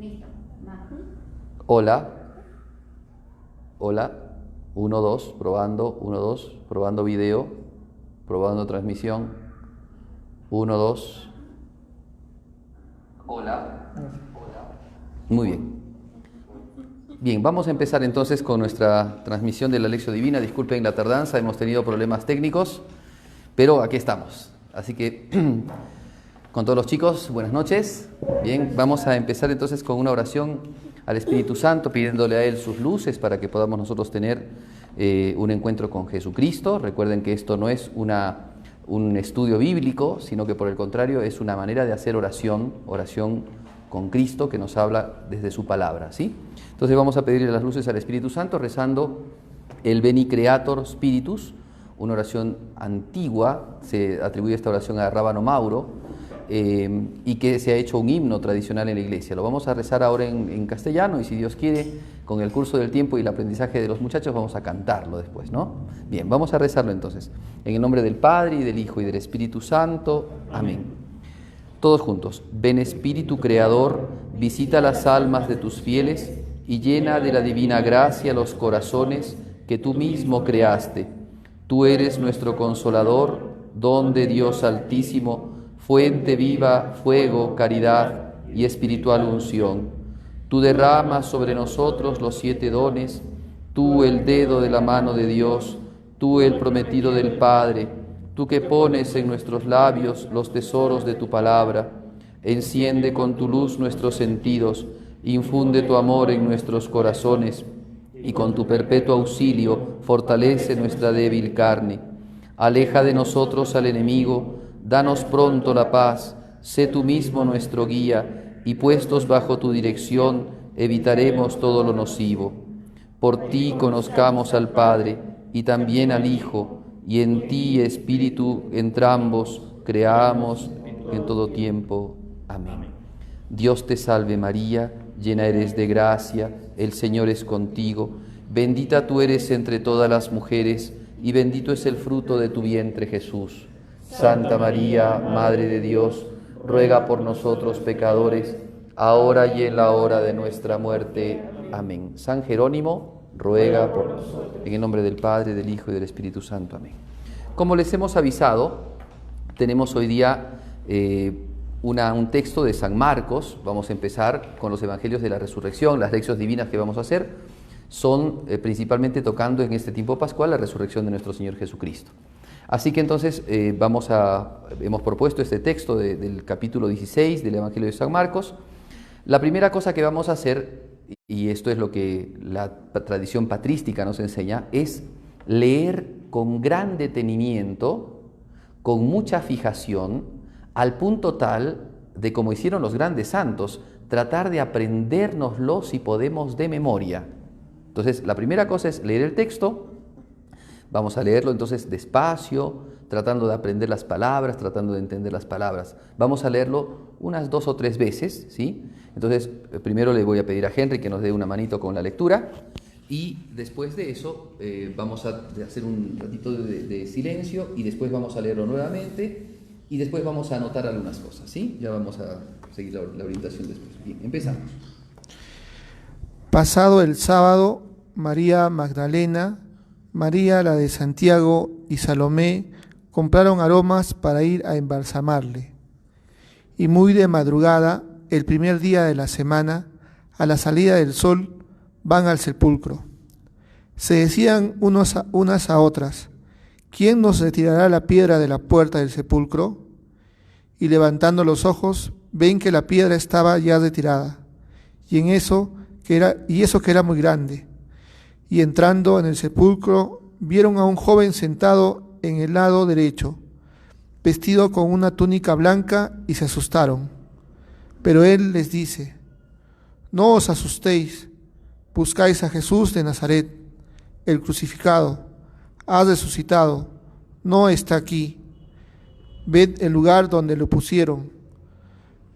Listo. Hola. Hola. 1, 2, probando. 1, 2, probando video. Probando transmisión. 1, 2. Hola. Hola. Muy bien. Bien, vamos a empezar entonces con nuestra transmisión de la Lección Divina. Disculpen la tardanza, hemos tenido problemas técnicos, pero aquí estamos. Así que, con todos los chicos, buenas noches. Bien, vamos a empezar entonces con una oración al Espíritu Santo, pidiéndole a Él sus luces para que podamos nosotros tener un encuentro con Jesucristo. Recuerden que esto no es un estudio bíblico, sino que por el contrario es una manera de hacer oración con Cristo que nos habla desde su palabra, ¿sí? Entonces vamos a pedirle las luces al Espíritu Santo rezando el Veni Creator Spiritus, una oración antigua, se atribuye esta oración a Rábano Mauro, y que se ha hecho un himno tradicional en la iglesia. Lo vamos a rezar ahora en castellano y si Dios quiere, con el curso del tiempo y el aprendizaje de los muchachos, vamos a cantarlo después, ¿no? Bien, vamos a rezarlo entonces. En el nombre del Padre, y del Hijo, y del Espíritu Santo. Amén. Todos juntos. Ven Espíritu Creador, visita las almas de tus fieles y llena de la divina gracia los corazones que tú mismo creaste. Tú eres nuestro Consolador, don de Dios Altísimo, fuente viva, fuego, caridad y espiritual unción. Tú derramas sobre nosotros los 7 dones, tú el dedo de la mano de Dios, tú el prometido del Padre, tú que pones en nuestros labios los tesoros de tu palabra. Enciende con tu luz nuestros sentidos, infunde tu amor en nuestros corazones y con tu perpetuo auxilio fortalece nuestra débil carne. Aleja de nosotros al enemigo, danos pronto la paz, sé tú mismo nuestro guía, y puestos bajo tu dirección, evitaremos todo lo nocivo. Por ti conozcamos al Padre, y también al Hijo, y en ti, Espíritu, entrambos, creamos en todo tiempo. Amén. Dios te salve María, llena eres de gracia, el Señor es contigo, bendita tú eres entre todas las mujeres, y bendito es el fruto de tu vientre Jesús. Santa María, Madre de Dios, ruega por nosotros pecadores, ahora y en la hora de nuestra muerte. Amén. San Jerónimo, ruega por nosotros. En el nombre del Padre, del Hijo y del Espíritu Santo. Amén. Como les hemos avisado, tenemos hoy día un texto de San Marcos. Vamos a empezar con los Evangelios de la Resurrección. Las lecciones divinas que vamos a hacer son principalmente tocando en este tiempo pascual la resurrección de nuestro Señor Jesucristo. Así que entonces hemos propuesto este texto del capítulo 16 del Evangelio de San Marcos. La primera cosa que vamos a hacer, y esto es lo que la tradición patrística nos enseña, es leer con gran detenimiento, con mucha fijación, al punto tal de, como hicieron los grandes santos, tratar de aprendérnoslo si podemos de memoria. Entonces, la primera cosa es leer el texto. Vamos a leerlo entonces despacio, tratando de aprender las palabras, tratando de entender las palabras. Vamos a leerlo unas 2 o 3 veces, ¿sí? Entonces, primero le voy a pedir a Henry que nos dé una manito con la lectura y después de eso vamos a hacer un ratito de silencio y después vamos a leerlo nuevamente y después vamos a anotar algunas cosas, ¿sí? Ya vamos a seguir la orientación después. Bien, empezamos. Pasado el sábado, María Magdalena, María la de Santiago y Salomé compraron aromas para ir a embalsamarle. Y muy de madrugada, el primer día de la semana, a la salida del sol, van al sepulcro. Se decían unas a otras: ¿quién nos retirará la piedra de la puerta del sepulcro? Y levantando los ojos, ven que la piedra estaba ya retirada, y eso que era muy grande. Y entrando en el sepulcro, vieron a un joven sentado en el lado derecho, vestido con una túnica blanca, y se asustaron. Pero él les dice: no os asustéis, buscáis a Jesús de Nazaret, el crucificado. Ha resucitado, no está aquí. Ved el lugar donde lo pusieron.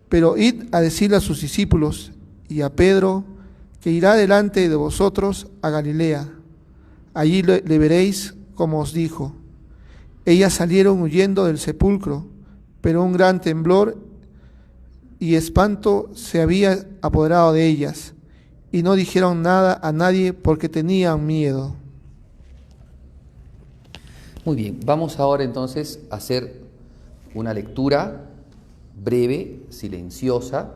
Pero id a decirle a sus discípulos y a Pedro que irá delante de vosotros a Galilea. Allí le veréis como os dijo. Ellas salieron huyendo del sepulcro, pero un gran temblor y espanto se había apoderado de ellas, y no dijeron nada a nadie porque tenían miedo. Muy bien, vamos ahora entonces a hacer una lectura breve, silenciosa,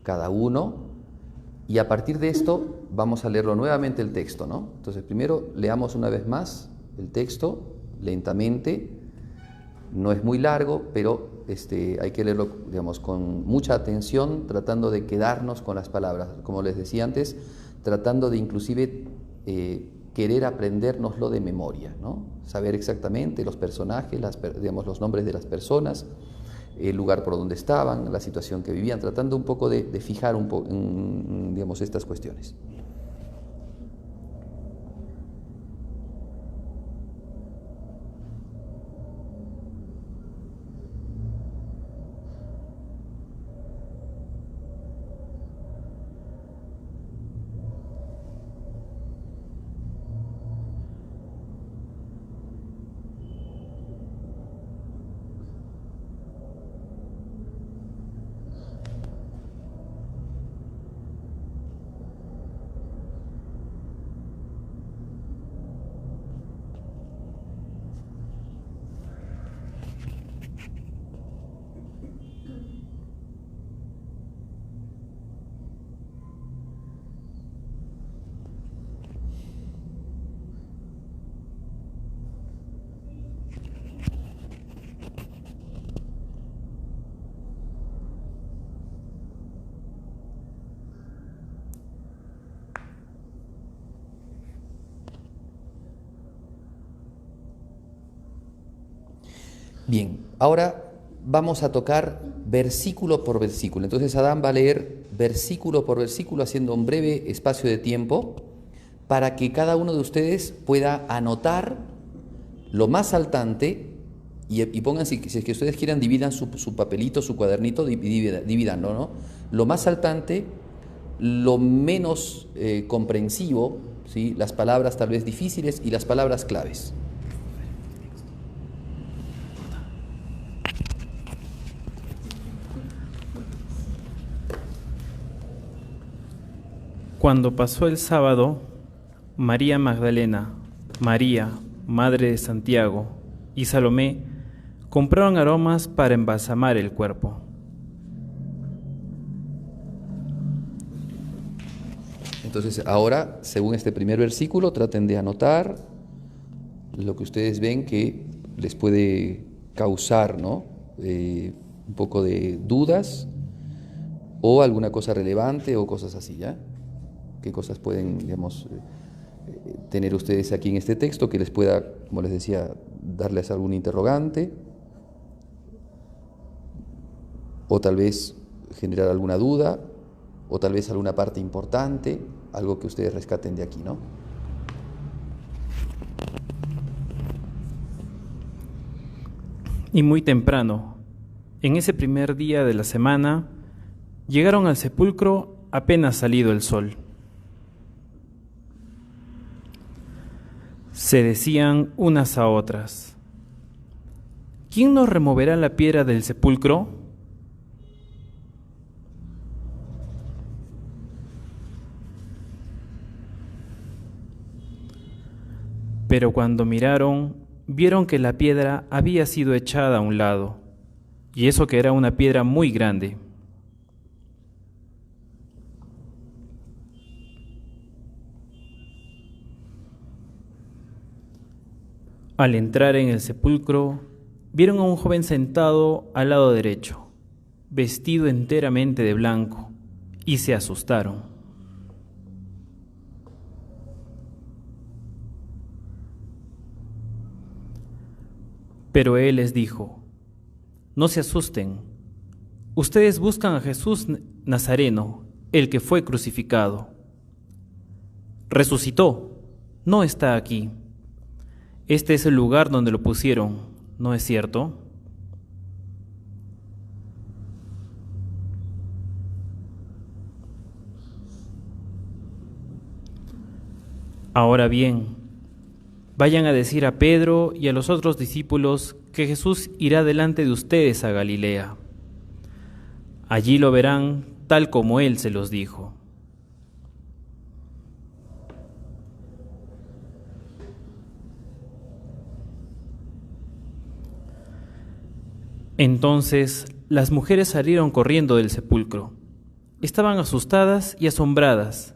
cada uno, y a partir de esto vamos a leerlo nuevamente el texto, ¿no? Entonces primero leamos una vez más el texto, lentamente, no es muy largo, pero hay que leerlo, digamos, con mucha atención, tratando de quedarnos con las palabras, como les decía antes, tratando de inclusive querer aprendérnoslo de memoria, ¿no? Saber exactamente los personajes, digamos, los nombres de las personas, el lugar por donde estaban, la situación que vivían, tratando un poco de fijar un poco, digamos, estas cuestiones. Bien, ahora vamos a tocar versículo por versículo. Entonces Adán va a leer versículo por versículo haciendo un breve espacio de tiempo para que cada uno de ustedes pueda anotar lo más saltante y pongan, si es que ustedes quieran, dividan su papelito, su cuadernito, dividanlo, ¿no? Lo más saltante, lo menos comprensivo, ¿sí? Las palabras tal vez difíciles y las palabras claves. Cuando pasó el sábado, María Magdalena, María, madre de Santiago, y Salomé compraron aromas para embalsamar el cuerpo. Entonces ahora, según este primer versículo, traten de anotar lo que ustedes ven que les puede causar, ¿no? Un poco de dudas o alguna cosa relevante o cosas así, ¿ya? ¿Qué cosas pueden, digamos, tener ustedes aquí en este texto que les pueda, como les decía, darles algún interrogante o tal vez generar alguna duda o tal vez alguna parte importante, algo que ustedes rescaten de aquí, ¿no? Y muy temprano, en ese primer día de la semana, llegaron al sepulcro apenas salido el sol. Se decían unas a otras: ¿quién nos removerá la piedra del sepulcro? Pero cuando miraron, vieron que la piedra había sido echada a un lado, y eso que era una piedra muy grande. Al entrar en el sepulcro, vieron a un joven sentado al lado derecho, vestido enteramente de blanco, y se asustaron. Pero él les dijo: no se asusten, ustedes buscan a Jesús Nazareno, el que fue crucificado. Resucitó, no está aquí. Este es el lugar donde lo pusieron, ¿no es cierto? Ahora bien, vayan a decir a Pedro y a los otros discípulos que Jesús irá delante de ustedes a Galilea. Allí lo verán tal como Él se los dijo. Entonces las mujeres salieron corriendo del sepulcro. Estaban asustadas y asombradas,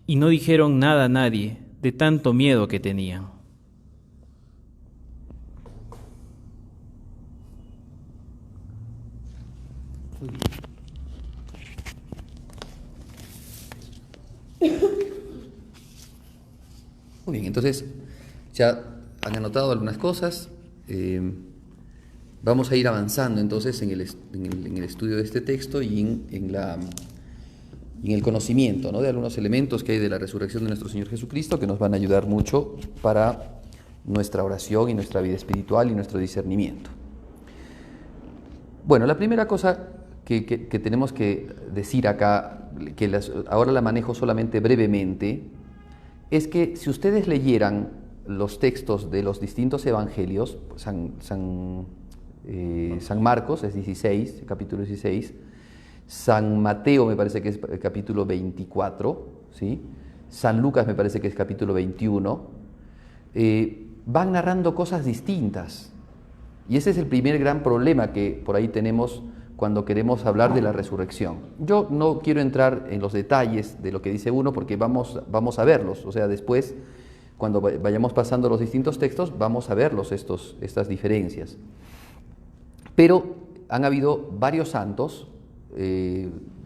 y no dijeron nada a nadie de tanto miedo que tenían. Muy bien, entonces ya han anotado algunas cosas. Vamos a ir avanzando entonces en el estudio de este texto y en el conocimiento, ¿no?, de algunos elementos que hay de la resurrección de nuestro Señor Jesucristo que nos van a ayudar mucho para nuestra oración y nuestra vida espiritual y nuestro discernimiento. Bueno, la primera cosa que tenemos que decir acá, ahora la manejo solamente brevemente, es que si ustedes leyeran los textos de los distintos evangelios, San Marcos es 16, capítulo 16, San Mateo me parece que es el capítulo 24, ¿sí? San Lucas me parece que es capítulo 21, van narrando cosas distintas. Y ese es el primer gran problema que por ahí tenemos cuando queremos hablar de la resurrección. Yo no quiero entrar en los detalles de lo que dice uno porque vamos a verlos, o sea, después, cuando vayamos pasando los distintos textos, vamos a verlos estas diferencias. Pero han habido varios santos,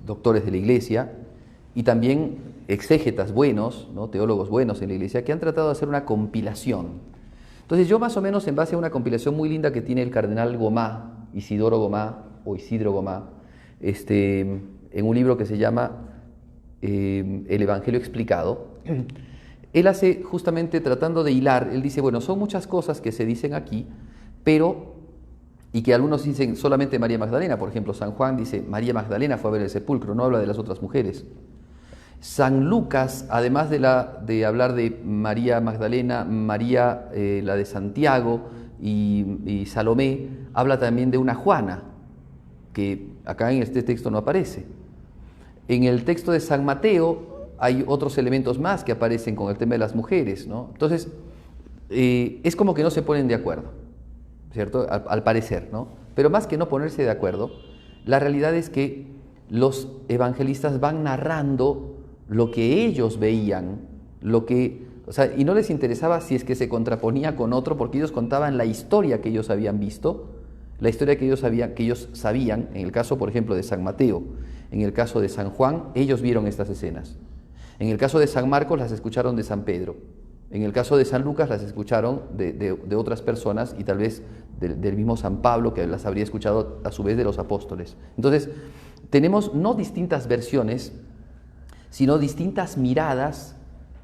doctores de la Iglesia, y también exégetas buenos, ¿no?, teólogos buenos en la Iglesia, que han tratado de hacer una compilación. Entonces yo más o menos, en base a una compilación muy linda que tiene el cardenal Gomá, Isidoro Gomá, o Isidro Gomá, en un libro que se llama El Evangelio Explicado, él hace justamente tratando de hilar, él dice, bueno, son muchas cosas que se dicen aquí, y que algunos dicen solamente María Magdalena. Por ejemplo, San Juan dice María Magdalena fue a ver el sepulcro, no habla de las otras mujeres. San Lucas, además de hablar de María Magdalena, María la de Santiago y Salomé, habla también de una Juana, que acá en este texto no aparece. En el texto de San Mateo hay otros elementos más que aparecen con el tema de las mujeres, ¿no? Entonces, es como que no se ponen de acuerdo, ¿cierto? Al parecer, ¿no? Pero más que no ponerse de acuerdo, la realidad es que los evangelistas van narrando lo que ellos veían, y no les interesaba si es que se contraponía con otro, porque ellos contaban la historia que ellos habían visto, la historia que ellos sabían, en el caso, por ejemplo, de San Mateo, en el caso de San Juan, ellos vieron estas escenas. En el caso de San Marcos, las escucharon de San Pedro. En el caso de San Lucas, las escucharon de otras personas y tal vez del mismo San Pablo, que las habría escuchado a su vez de los apóstoles. Entonces, tenemos no distintas versiones, sino distintas miradas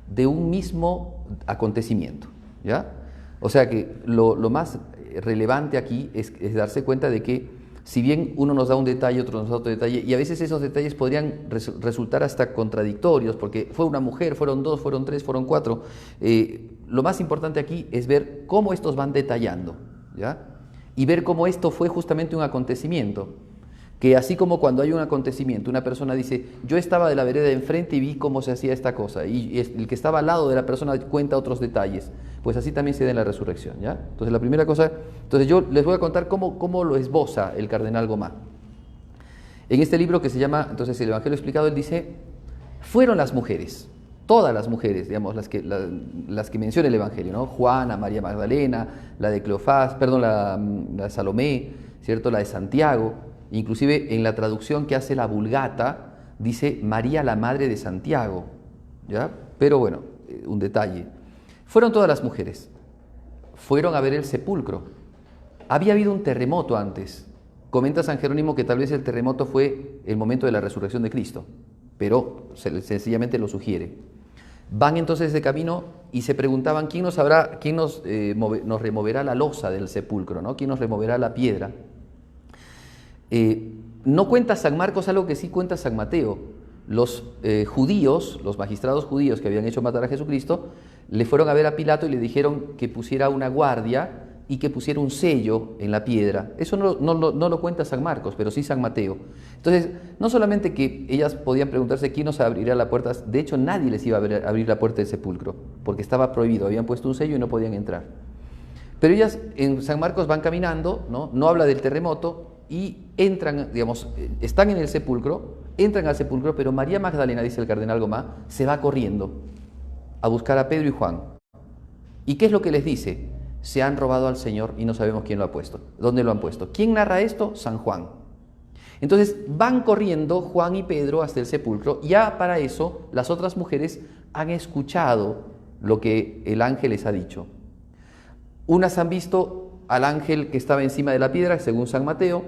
de un mismo acontecimiento, ¿ya? O sea que lo más relevante aquí es darse cuenta de que si bien uno nos da un detalle, otro nos da otro detalle, y a veces esos detalles podrían resultar hasta contradictorios, porque fue una mujer, fueron dos, fueron tres, fueron cuatro, lo más importante aquí es ver cómo estos van detallando, ¿ya? Y ver cómo esto fue justamente un acontecimiento, que así como cuando hay un acontecimiento, una persona dice, yo estaba de la vereda de enfrente y vi cómo se hacía esta cosa, y el que estaba al lado de la persona cuenta otros detalles, pues así también se da en la resurrección, ¿ya? Entonces la primera cosa, yo les voy a contar cómo lo esboza el cardenal Gomá. En este libro que se llama, entonces, El Evangelio Explicado, él dice, fueron las mujeres, todas las mujeres, digamos, las que menciona el Evangelio, ¿no? Juana, María Magdalena, la de Cleofás, la de Salomé, ¿cierto? La de Santiago. Inclusive en la traducción que hace la Vulgata dice María la madre de Santiago, ¿ya? Pero bueno, un detalle. Fueron todas las mujeres, fueron a ver el sepulcro. Había habido un terremoto antes. Comenta San Jerónimo que tal vez el terremoto fue el momento de la resurrección de Cristo, pero sencillamente lo sugiere. Van entonces de camino y se preguntaban quién nos removerá la losa del sepulcro, ¿no? ¿Quién nos removerá la piedra? No cuenta San Marcos algo que sí cuenta San Mateo. Los judíos, los magistrados judíos que habían hecho matar a Jesucristo, le fueron a ver a Pilato y le dijeron que pusiera una guardia y que pusiera un sello en la piedra. Eso no lo cuenta San Marcos, pero sí San Mateo. Entonces, no solamente que ellas podían preguntarse quién nos abrirá la puerta, de hecho nadie les iba a abrir la puerta del sepulcro, porque estaba prohibido, habían puesto un sello y no podían entrar. Pero ellas en San Marcos van caminando, no habla del terremoto, y entran, digamos, están en el sepulcro, entran al sepulcro, pero María Magdalena, dice el cardenal Gomá, se va corriendo a buscar a Pedro y Juan. ¿Y qué es lo que les dice? Se han robado al Señor y no sabemos quién lo ha puesto. ¿Dónde lo han puesto? ¿Quién narra esto? San Juan. Entonces van corriendo Juan y Pedro hasta el sepulcro. Ya para eso las otras mujeres han escuchado lo que el ángel les ha dicho. Unas han visto al ángel que estaba encima de la piedra, según San Mateo.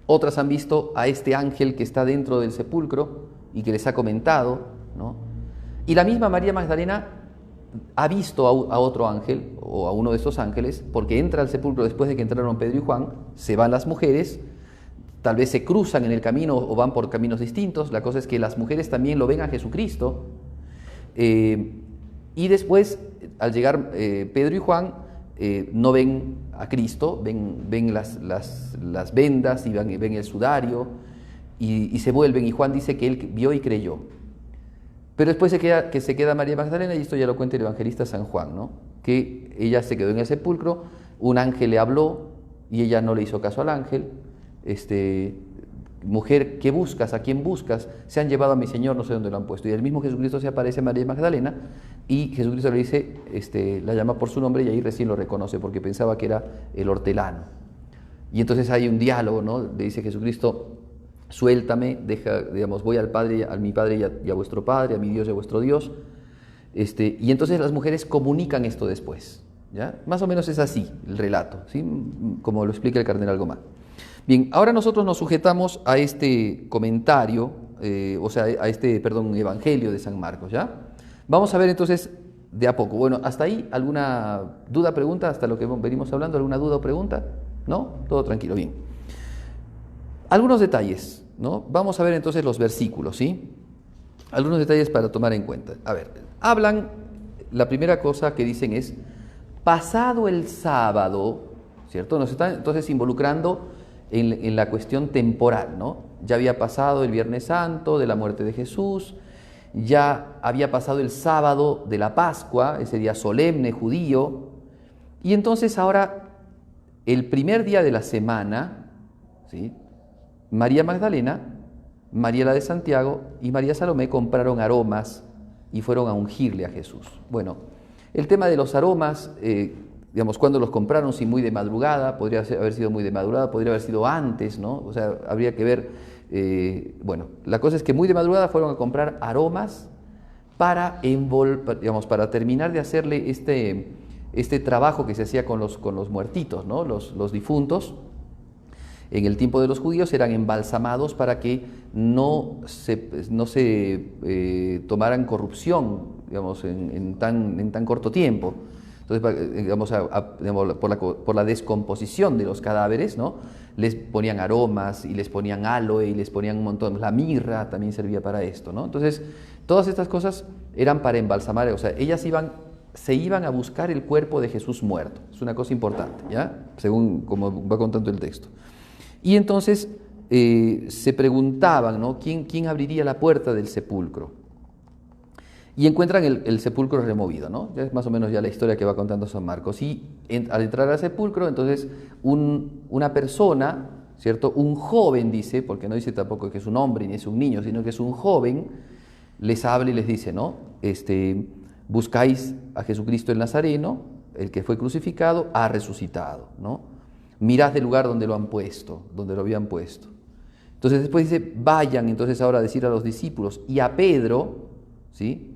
Otras han visto a este ángel que está dentro del sepulcro y que les ha comentado, ¿no? Y la misma María Magdalena ha visto a otro ángel, o a uno de estos ángeles, porque entra al sepulcro después de que entraron Pedro y Juan, se van las mujeres, tal vez se cruzan en el camino o van por caminos distintos. La cosa es que las mujeres también lo ven a Jesucristo, y después, al llegar Pedro y Juan, no ven a Cristo, ven las vendas y ven el sudario, y se vuelven, y Juan dice que él vio y creyó. Pero después se queda María Magdalena, y esto ya lo cuenta el evangelista San Juan, ¿no? Que ella se quedó en el sepulcro, un ángel le habló y ella no le hizo caso al ángel. Mujer, ¿qué buscas? ¿A quién buscas? Se han llevado a mi Señor, no sé dónde lo han puesto. Y el mismo Jesucristo se aparece a María Magdalena, y Jesucristo le dice, la llama por su nombre, y ahí recién lo reconoce, porque pensaba que era el hortelano. Y entonces hay un diálogo, ¿no? Le dice Jesucristo: suéltame, voy al Padre, a mi Padre y a vuestro Padre, a mi Dios y a vuestro Dios. Y entonces las mujeres comunican esto después, ¿ya? Más o menos es así el relato, ¿sí? Como lo explica el cardenal Gomá. Bien, ahora nosotros nos sujetamos a este comentario, a este evangelio de San Marcos, ¿ya? Vamos a ver entonces de a poco. Bueno, hasta ahí, ¿alguna duda, pregunta? Hasta lo que venimos hablando, ¿alguna duda o pregunta? ¿No? Todo tranquilo, bien. Algunos detalles, ¿no? Vamos a ver entonces los versículos, ¿sí? Algunos detalles para tomar en cuenta. A ver, la primera cosa que dicen es, pasado el sábado, ¿cierto? Nos están entonces involucrando en la cuestión temporal, ¿no? Ya había pasado el Viernes Santo de la muerte de Jesús, ya había pasado el sábado de la Pascua, ese día solemne judío, y entonces ahora, el primer día de la semana, ¿sí?, María Magdalena, María la de Santiago y María Salomé compraron aromas y fueron a ungirle a Jesús. Bueno, el tema de los aromas, cuando los compraron, si muy de madrugada, podría haber sido muy de madrugada, podría haber sido antes, ¿no? O sea, habría que ver, la cosa es que muy de madrugada fueron a comprar aromas para terminar de hacerle este trabajo que se hacía con los muertitos, ¿no? Los difuntos. En el tiempo de los judíos eran embalsamados para que no se tomaran corrupción, en tan corto tiempo. Entonces, por la descomposición de los cadáveres, ¿no?, les ponían aromas y les ponían aloe y les ponían un montón. La mirra también servía para esto, ¿no? Entonces, todas estas cosas eran para embalsamar. O sea, ellas se iban a buscar el cuerpo de Jesús muerto. Es una cosa importante, ¿ya? Según como va contando el texto. Y entonces se preguntaban, ¿no?, ¿quién abriría la puerta del sepulcro? Y encuentran el sepulcro removido, ¿no? Ya es más o menos ya la historia que va contando San Marcos. Y al entrar al sepulcro, entonces una persona, ¿cierto?, un joven, dice, porque no dice tampoco que es un hombre ni es un niño, sino que es un joven, les habla y les dice, ¿no?, buscáis a Jesucristo el Nazareno, el que fue crucificado, ha resucitado, ¿no? Mirad el lugar donde lo habían puesto. Entonces después dice, vayan entonces ahora a decir a los discípulos y a Pedro, ¿sí?,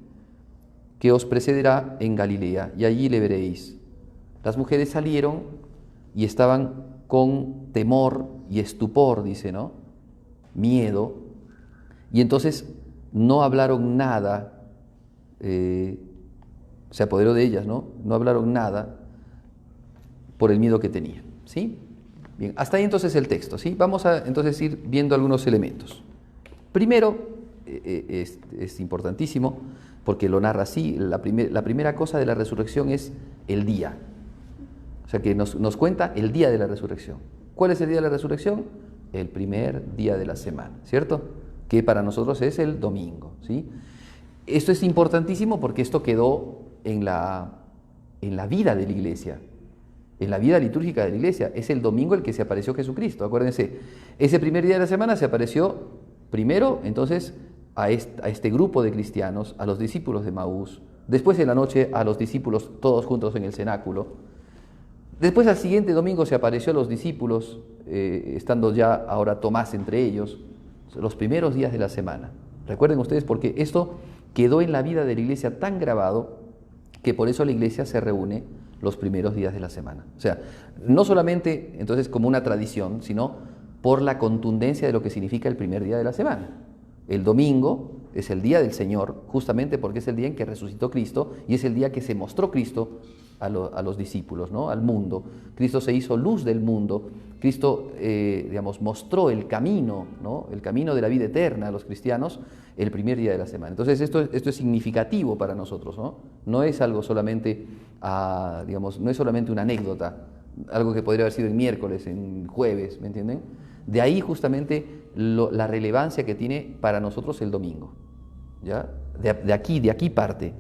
que os precederá en Galilea, y allí le veréis. Las mujeres salieron y estaban con temor y estupor, dice, ¿no?, miedo, y entonces no hablaron nada, se apoderó de ellas, ¿no? No hablaron nada por el miedo que tenían. ¿Sí? Bien, hasta ahí entonces el texto, ¿sí? Vamos a entonces ir viendo algunos elementos. Primero, es importantísimo, porque lo narra así, la primera cosa de la resurrección es el día. O sea que nos cuenta el día de la resurrección. ¿Cuál es el día de la resurrección? El primer día de la semana, ¿cierto? Que para nosotros es el domingo, ¿sí? Esto es importantísimo porque esto quedó en la vida de la iglesia, en la vida litúrgica de la iglesia. Es el domingo el que se apareció Jesucristo. Acuérdense, ese primer día de la semana se apareció primero, entonces, a este grupo de cristianos, a los discípulos de Maús. Después en la noche a los discípulos todos juntos en el cenáculo. Después al siguiente domingo se apareció a los discípulos, estando ya ahora Tomás entre ellos, los primeros días de la semana. Recuerden ustedes, porque esto quedó en la vida de la iglesia tan grabado que por eso la iglesia se reúne los primeros días de la semana. O sea, no solamente entonces como una tradición, sino por la contundencia de lo que significa el primer día de la semana. El domingo es el día del Señor, justamente porque es el día en que resucitó Cristo y es el día que se mostró Cristo a los discípulos, ¿no? Al mundo. Cristo se hizo luz del mundo. Cristo, mostró el camino, ¿no? El camino de la vida eterna a los cristianos el primer día de la semana. Entonces esto es significativo para nosotros, ¿no? No es algo solamente, no es solamente una anécdota, algo que podría haber sido en miércoles, en jueves, ¿me entienden? De ahí justamente la relevancia que tiene para nosotros el domingo, ¿ya? De aquí parte.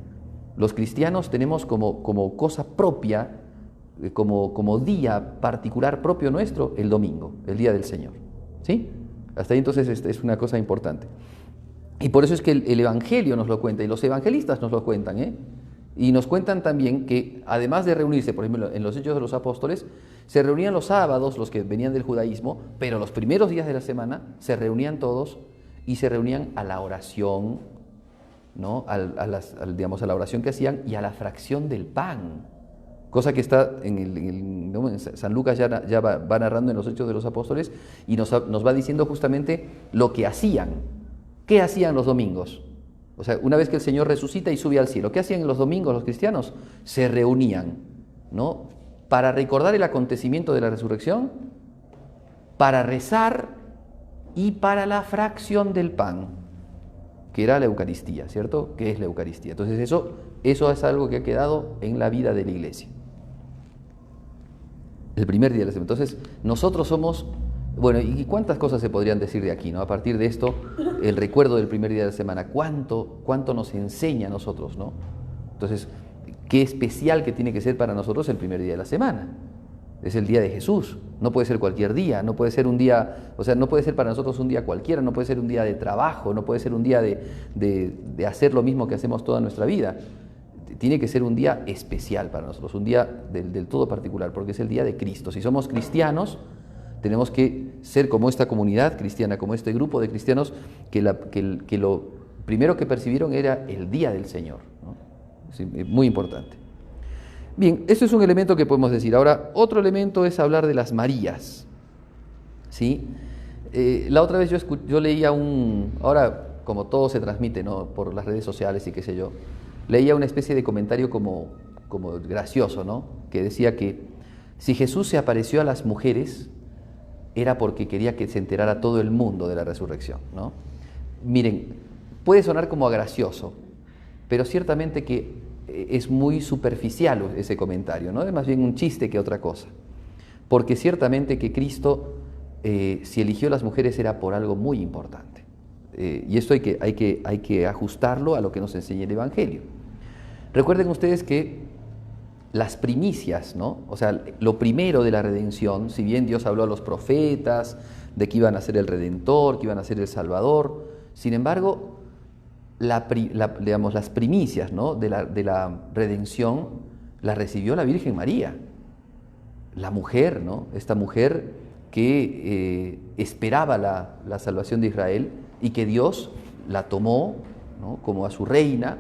Los cristianos tenemos como cosa propia, como día particular propio nuestro, el domingo, el día del Señor, ¿sí? Hasta ahí entonces es una cosa importante. Y por eso es que el Evangelio nos lo cuenta, y los evangelistas nos lo cuentan, ¿eh? Y nos cuentan también que, además de reunirse, por ejemplo, en los Hechos de los Apóstoles, se reunían los sábados, los que venían del judaísmo, pero los primeros días de la semana se reunían todos y se reunían a la oración, ¿no? A la oración que hacían y a la fracción del pan. Cosa que está en San Lucas ya va narrando en los Hechos de los Apóstoles y nos va diciendo justamente lo que hacían. ¿Qué hacían los domingos? O sea, una vez que el Señor resucita y sube al cielo, ¿qué hacían los domingos los cristianos? Se reunían, ¿no? Para recordar el acontecimiento de la resurrección, para rezar y para la fracción del pan, que era la Eucaristía, ¿cierto? ¿Qué es la Eucaristía? Entonces eso es algo que ha quedado en la vida de la iglesia. El primer día de la semana. Entonces nosotros somos... Bueno, ¿y cuántas cosas se podrían decir de aquí, ¿no? A partir de esto, el recuerdo del primer día de la semana, cuánto nos enseña a nosotros, ¿no? Entonces, qué especial que tiene que ser para nosotros el primer día de la semana. Es el día de Jesús, no puede ser cualquier día, no puede ser un día, o sea, no puede ser para nosotros un día cualquiera, no puede ser un día de trabajo, no puede ser un día de hacer lo mismo que hacemos toda nuestra vida. Tiene que ser un día especial para nosotros, un día del todo particular, porque es el día de Cristo. Si somos cristianos, tenemos que ser como esta comunidad cristiana, como este grupo de cristianos que lo primero que percibieron era el día del Señor, ¿no? Sí, muy importante. Bien, eso es un elemento que podemos decir. Ahora, otro elemento es hablar de las Marías, ¿sí? La otra vez yo leía ahora como todo se transmite, ¿no? Por las redes sociales y qué sé yo, leía una especie de comentario como gracioso, ¿no? Que decía que si Jesús se apareció a las mujeres era porque quería que se enterara todo el mundo de la resurrección, ¿no? Miren, puede sonar como gracioso, pero ciertamente que es muy superficial ese comentario, ¿no? Es más bien un chiste que otra cosa, porque ciertamente que Cristo, si eligió a las mujeres era por algo muy importante, y esto hay que ajustarlo a lo que nos enseña el Evangelio. Recuerden ustedes que las primicias, ¿no? O sea, lo primero de la redención, si bien Dios habló a los profetas de que iban a ser el Redentor, que iban a ser el Salvador, sin embargo, las primicias, ¿no? de la redención las recibió la Virgen María, la mujer, ¿no? Esta mujer que esperaba la salvación de Israel y que Dios la tomó, ¿no? Como a su reina,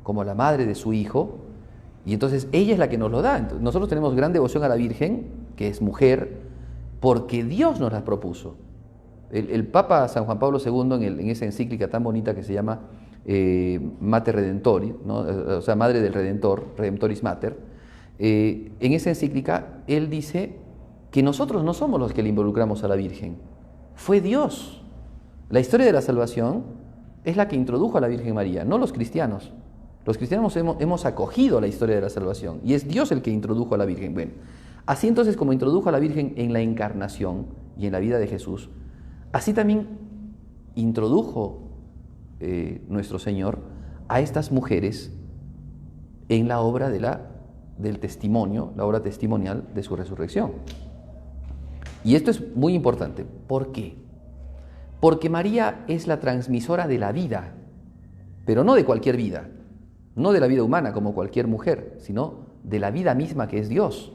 como a la madre de su hijo. Y entonces ella es la que nos lo da. Entonces, nosotros tenemos gran devoción a la Virgen, que es mujer, porque Dios nos la propuso. El Papa San Juan Pablo II, en esa encíclica tan bonita que se llama Mater Redemptoris, ¿no? O sea, Madre del Redentor, Redemptoris Mater, en esa encíclica él dice que nosotros no somos los que le involucramos a la Virgen, fue Dios. La historia de la salvación es la que introdujo a la Virgen María, no los cristianos. Los cristianos hemos acogido la historia de la salvación y es Dios el que introdujo a la Virgen. Bueno, Así entonces como introdujo a la Virgen en la encarnación y en la vida de Jesús, así también introdujo nuestro Señor a estas mujeres en la obra del testimonio, la obra testimonial de su resurrección. Y esto es muy importante. ¿Por qué? Porque María es la transmisora de la vida, pero no de cualquier vida, no de la vida humana como cualquier mujer, sino de la vida misma que es Dios.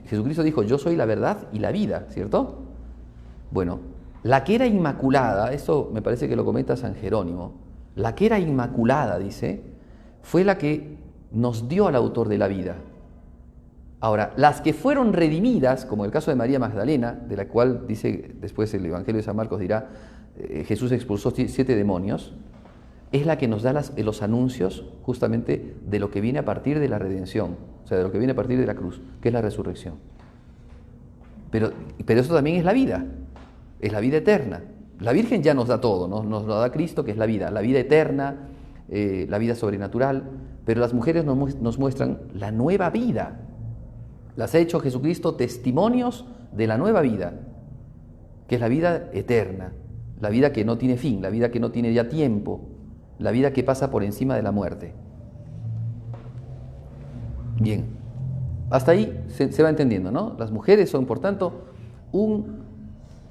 Jesucristo dijo, yo soy la verdad y la vida, ¿cierto? Bueno, la que era inmaculada, esto me parece que lo comenta San Jerónimo, la que era inmaculada, dice, fue la que nos dio al autor de la vida. Ahora, las que fueron redimidas, como el caso de María Magdalena, de la cual dice después el Evangelio de San Marcos dirá, Jesús expulsó 7 demonios, es la que nos da los anuncios justamente de lo que viene a partir de la redención, o sea, de lo que viene a partir de la cruz, que es la resurrección. Pero eso también es la vida eterna. La Virgen ya nos da todo, ¿no? Nos lo da Cristo, que es la vida eterna, la vida sobrenatural, pero las mujeres nos muestran la nueva vida. Las ha hecho Jesucristo testimonios de la nueva vida, que es la vida eterna, la vida que no tiene fin, la vida que no tiene ya tiempo, la vida que pasa por encima de la muerte. Bien, hasta ahí se va entendiendo, ¿no? Las mujeres son, por tanto, un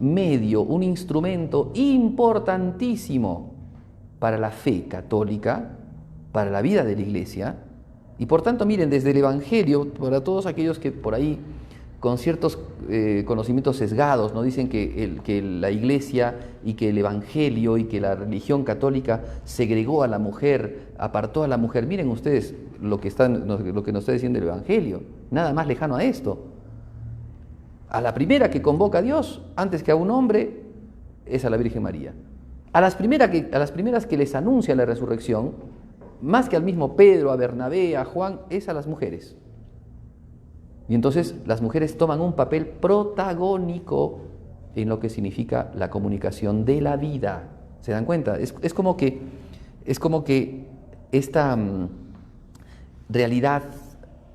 medio, un instrumento importantísimo para la fe católica, para la vida de la Iglesia. Y por tanto, miren, desde el Evangelio, para todos aquellos que por ahí con ciertos conocimientos sesgados, ¿no? Dicen que la Iglesia y que el Evangelio y que la religión católica segregó a la mujer, apartó a la mujer. Miren ustedes lo que nos está diciendo el Evangelio, nada más lejano a esto. A la primera que convoca a Dios, antes que a un hombre, es a la Virgen María. A las primeras que les anuncia la resurrección, más que al mismo Pedro, a Bernabé, a Juan, es a las mujeres. Y entonces las mujeres toman un papel protagónico en lo que significa la comunicación de la vida. ¿Se dan cuenta? Es como que esta realidad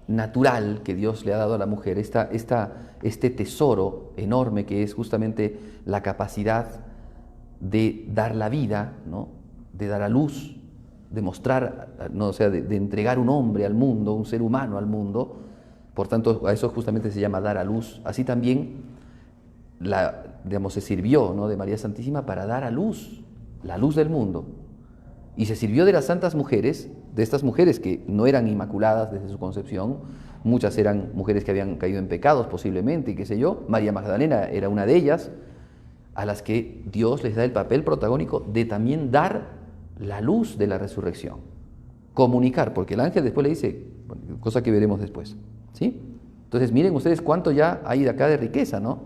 natural que Dios le ha dado a la mujer, este tesoro enorme que es justamente la capacidad de dar la vida, ¿no? De dar a luz, de mostra, ¿no? O sea, de entregar un hombre al mundo, un ser humano al mundo. Por tanto, a eso justamente se llama dar a luz. Así también se sirvió, ¿no? de María Santísima para dar a luz, la luz del mundo. Y se sirvió de las santas mujeres, de estas mujeres que no eran inmaculadas desde su concepción, muchas eran mujeres que habían caído en pecados posiblemente, y qué sé yo. María Magdalena era una de ellas, a las que Dios les da el papel protagónico de también dar la luz de la resurrección. Comunicar, porque el ángel después le dice, cosa que veremos después. ¿Sí? Entonces miren ustedes cuánto ya hay de acá de riqueza, ¿no?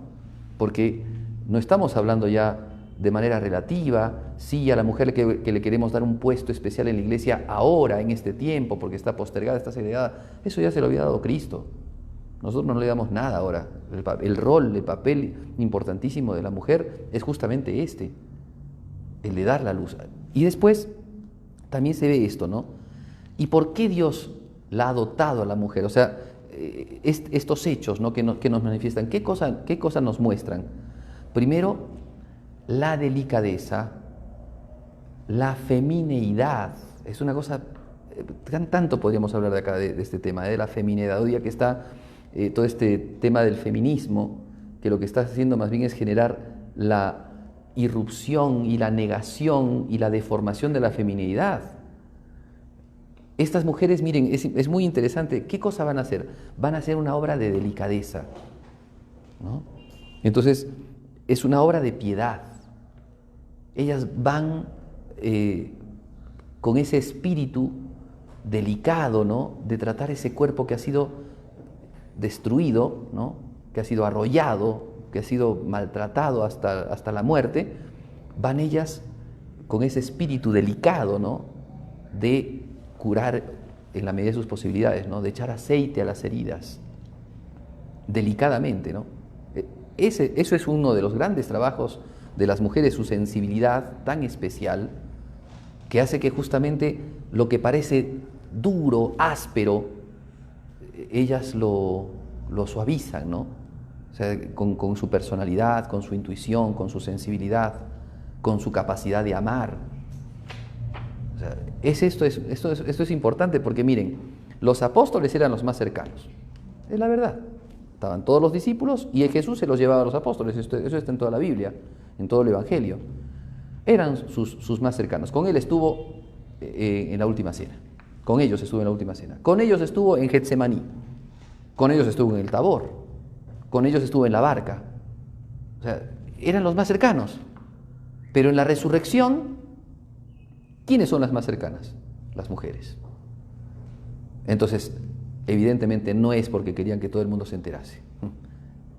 Porque no estamos hablando ya de manera relativa, sí, a la mujer que le queremos dar un puesto especial en la iglesia ahora, en este tiempo, porque está postergada, está segregada, eso ya se lo había dado Cristo. Nosotros no le damos nada ahora. El rol, el papel importantísimo de la mujer es justamente el de dar la luz. Y después también se ve esto, ¿no? ¿Y por qué Dios la ha dotado a la mujer? O sea, estos hechos, ¿no? que nos manifiestan, ¿qué cosa nos muestran? Primero, la delicadeza, la femineidad. Es una cosa, tanto podríamos hablar de acá de este tema, de la femineidad. Hoy día que está todo este tema del feminismo, que lo que está haciendo más bien es generar la irrupción y la negación y la deformación de la femineidad. Estas mujeres, miren, es muy interesante. ¿Qué cosa van a hacer? Van a hacer una obra de delicadeza, ¿no? Entonces, es una obra de piedad. Ellas van con ese espíritu delicado, ¿no? De tratar ese cuerpo que ha sido destruido, ¿no? Que ha sido arrollado, que ha sido maltratado hasta la muerte. Van ellas con ese espíritu delicado, ¿no? De curar en la medida de sus posibilidades, ¿no? De echar aceite a las heridas, delicadamente, ¿no? Eso es uno de los grandes trabajos de las mujeres, su sensibilidad tan especial, que hace que justamente lo que parece duro, áspero, ellas lo lo suavizan, ¿no? O sea, con su personalidad, con su intuición, con su sensibilidad, con su capacidad de amar. O sea, esto es importante porque miren, los apóstoles eran los más cercanos, es la verdad. Estaban todos los discípulos y Jesús se los llevaba a los apóstoles, eso está en toda la Biblia, en todo el Evangelio. Eran sus más cercanos. Con él estuvo en la última cena, con ellos estuvo en la última cena, con ellos estuvo en Getsemaní, con ellos estuvo en el Tabor, con ellos estuvo en la barca. O sea, eran los más cercanos. Pero en la resurrección, ¿quiénes son las más cercanas? Las mujeres. Entonces, evidentemente no es porque querían que todo el mundo se enterase.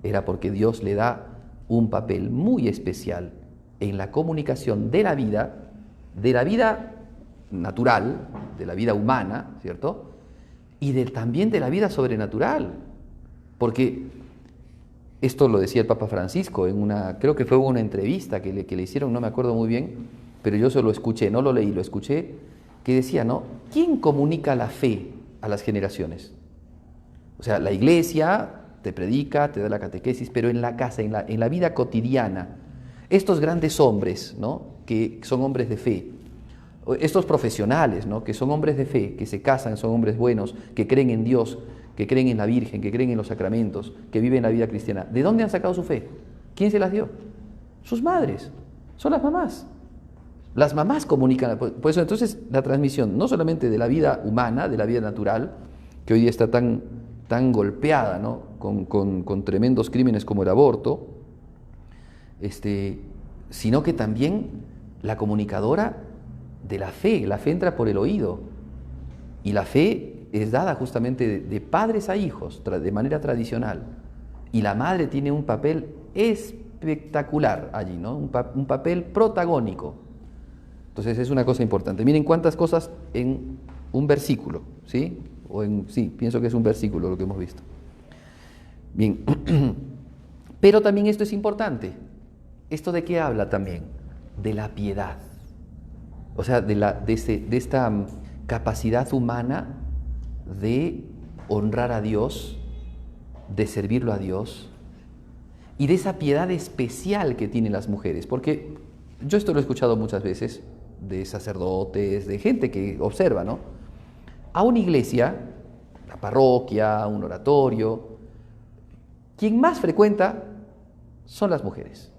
Era porque Dios le da un papel muy especial en la comunicación de la vida natural, de la vida humana, ¿cierto? Y también de la vida sobrenatural. Porque esto lo decía el Papa Francisco creo que fue una entrevista que le hicieron, no me acuerdo muy bien, pero yo se lo escuché, no lo leí, lo escuché, que decía, ¿no? ¿Quién comunica la fe a las generaciones? O sea, la iglesia te predica, te da la catequesis, pero en la casa, en la vida cotidiana, estos grandes hombres, ¿no? Que son hombres de fe, estos profesionales, ¿no? Que son hombres de fe, que se casan, son hombres buenos, que creen en Dios, que creen en la Virgen, que creen en los sacramentos, que viven la vida cristiana. ¿De dónde han sacado su fe? ¿Quién se las dio? Sus madres, son las mamás. Las mamás comunican, por eso entonces la transmisión, no solamente de la vida humana, de la vida natural, que hoy día está tan golpeada, ¿no? con tremendos crímenes como el aborto, sino que también la comunicadora de la fe entra por el oído, y la fe es dada justamente de padres a hijos, de manera tradicional, y la madre tiene un papel espectacular allí, ¿no? Un papel protagónico. Entonces es una cosa importante. Miren cuántas cosas en un versículo, ¿sí? Sí, pienso que es un versículo lo que hemos visto. Bien, pero también esto es importante. ¿Esto de qué habla también? De la piedad. O sea, de esta capacidad humana de honrar a Dios, de servirlo a Dios, y de esa piedad especial que tienen las mujeres. Porque yo esto lo he escuchado muchas veces de sacerdotes, de gente que observa, ¿no? A una iglesia, la parroquia, un oratorio, quien más frecuenta son las mujeres.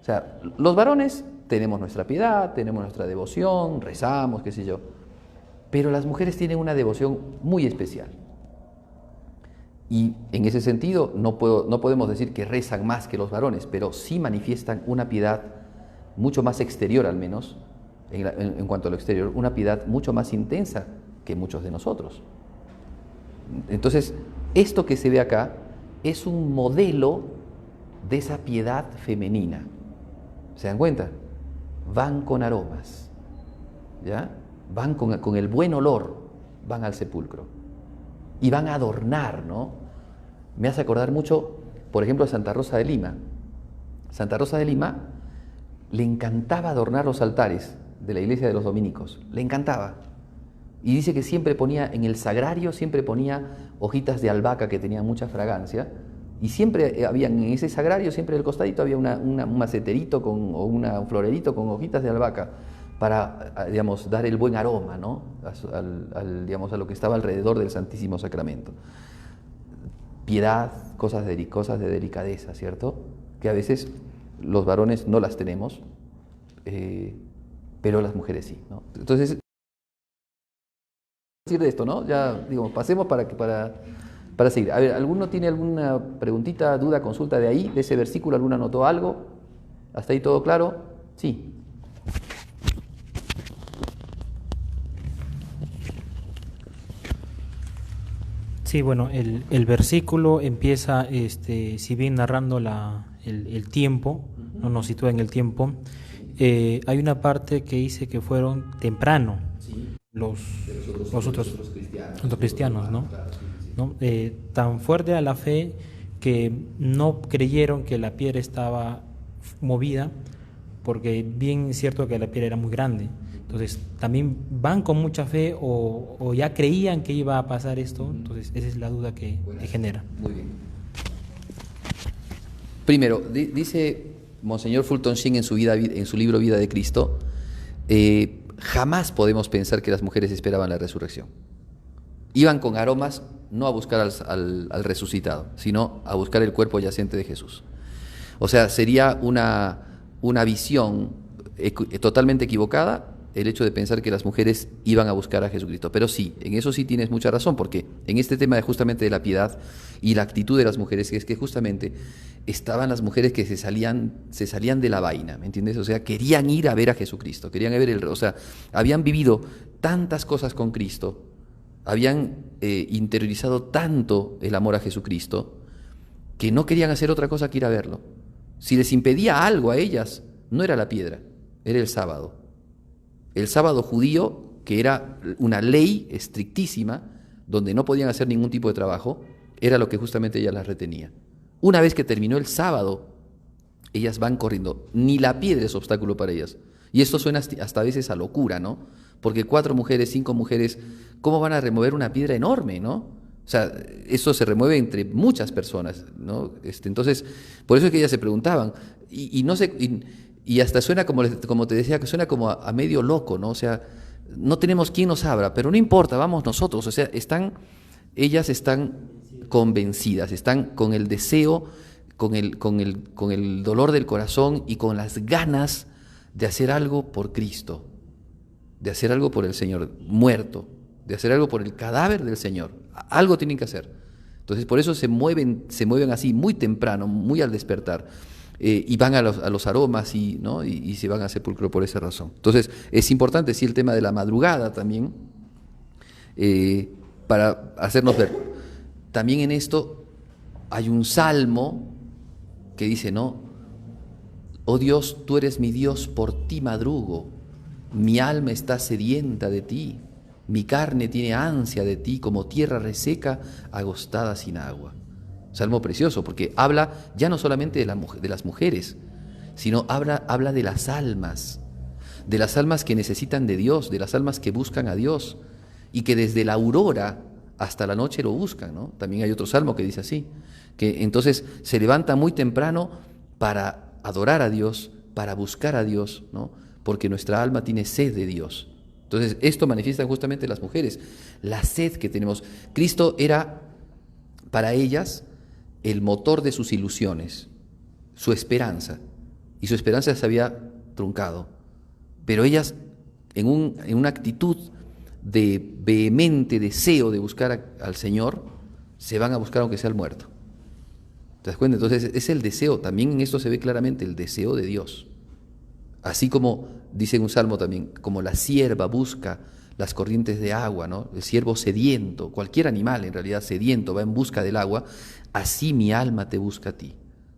O sea, los varones tenemos nuestra piedad, tenemos nuestra devoción, rezamos, qué sé yo, pero las mujeres tienen una devoción muy especial. Y en ese sentido no podemos decir que rezan más que los varones, pero sí manifiestan una piedad mucho más exterior, al menos, en cuanto a lo exterior, una piedad mucho más intensa que muchos de nosotros. Entonces, esto que se ve acá es un modelo de esa piedad femenina. ¿Se dan cuenta? Van con aromas, ¿ya? Van con el buen olor, van al sepulcro y van a adornar, ¿no? Me hace acordar mucho, por ejemplo, a Santa Rosa de Lima. Santa Rosa de Lima le encantaba adornar los altares de la iglesia de los dominicos, le encantaba. Y dice que siempre ponía en el sagrario, siempre ponía hojitas de albahaca que tenían mucha fragancia, y siempre había en ese sagrario, siempre al costadito había un maceterito o un florerito con hojitas de albahaca para, digamos, dar el buen aroma, ¿no? Digamos, a lo que estaba alrededor del Santísimo Sacramento. Piedad, cosas de delicadeza, ¿cierto? Que a veces los varones no las tenemos, pero las mujeres sí, ¿no? Entonces, decir de esto, ¿no? Ya, digo, pasemos para seguir. A ver, ¿alguno tiene alguna preguntita, duda, consulta de ahí, de ese versículo? ¿Alguno anotó algo? ¿Hasta ahí todo claro? Sí. Sí, bueno, el versículo empieza, si bien narrando el tiempo, no nos sitúa en el tiempo, hay una parte que dice que fueron temprano los otros cristianos, ¿no? ¿No? Tan fuerte a la fe que no creyeron que la piedra estaba movida, porque bien es cierto que la piedra era muy grande, Entonces, también van con mucha fe o ya creían que iba a pasar esto. Entonces, esa es la duda que genera. Muy bien. Primero, dice Monseñor Fulton Sheen en su libro Vida de Cristo, jamás podemos pensar que las mujeres esperaban la resurrección. Iban con aromas no a buscar al resucitado, sino a buscar el cuerpo yacente de Jesús. O sea, sería una visión totalmente equivocada el hecho de pensar que las mujeres iban a buscar a Jesucristo. Pero sí, en eso sí tienes mucha razón, porque en este tema justamente de la piedad y la actitud de las mujeres, es que justamente estaban las mujeres que se salían de la vaina, ¿me entiendes? O sea, querían ir a ver a Jesucristo, querían ver o sea, habían vivido tantas cosas con Cristo, habían interiorizado tanto el amor a Jesucristo, que no querían hacer otra cosa que ir a verlo. Si les impedía algo a ellas, no era la piedra, era el sábado. El sábado judío, que era una ley estrictísima, donde no podían hacer ningún tipo de trabajo, era lo que justamente ellas las retenía. Una vez que terminó el sábado, ellas van corriendo. Ni la piedra es obstáculo para ellas. Y esto suena hasta a veces a locura, ¿no? Porque 4 mujeres, 5 mujeres, ¿cómo van a remover una piedra enorme, no? O sea, eso se remueve entre muchas personas, ¿no? Entonces, por eso es que ellas se preguntaban, y hasta suena como te decía, que suena como a medio loco, ¿no? O sea, no tenemos quien nos abra, pero no importa, vamos nosotros. O sea, ellas están convencidas, están con el deseo, con el dolor del corazón y con las ganas de hacer algo por Cristo, de hacer algo por el Señor muerto, de hacer algo por el cadáver del Señor. Algo tienen que hacer. Entonces, por eso se mueven así muy temprano, muy al despertar. Y van a los aromas ¿no? y se van al sepulcro por esa razón. Entonces, es importante, sí, el tema de la madrugada también, para hacernos ver. También en esto hay un salmo que dice, ¿no? Oh Dios, tú eres mi Dios, por ti madrugo, mi alma está sedienta de ti, mi carne tiene ansia de ti, como tierra reseca, agostada sin agua. Salmo precioso, porque habla ya no solamente de las mujeres, sino habla de las almas que necesitan de Dios, de las almas que buscan a Dios y que desde la aurora hasta la noche lo buscan, ¿no? También hay otro salmo que dice así, que entonces se levanta muy temprano para adorar a Dios, para buscar a Dios, ¿no? Porque nuestra alma tiene sed de Dios. Entonces esto manifiesta justamente las mujeres, la sed que tenemos. Cristo era para ellas el motor de sus ilusiones, su esperanza, y su esperanza se había truncado. Pero ellas, en una actitud de vehemente deseo de buscar al Señor, se van a buscar aunque sea el muerto. ¿Te das cuenta? Entonces es el deseo, también en esto se ve claramente el deseo de Dios. Así como dice en un salmo también, como la sierva busca las corrientes de agua, ¿no? El siervo sediento, cualquier animal en realidad sediento va en busca del agua, así mi alma te busca a ti.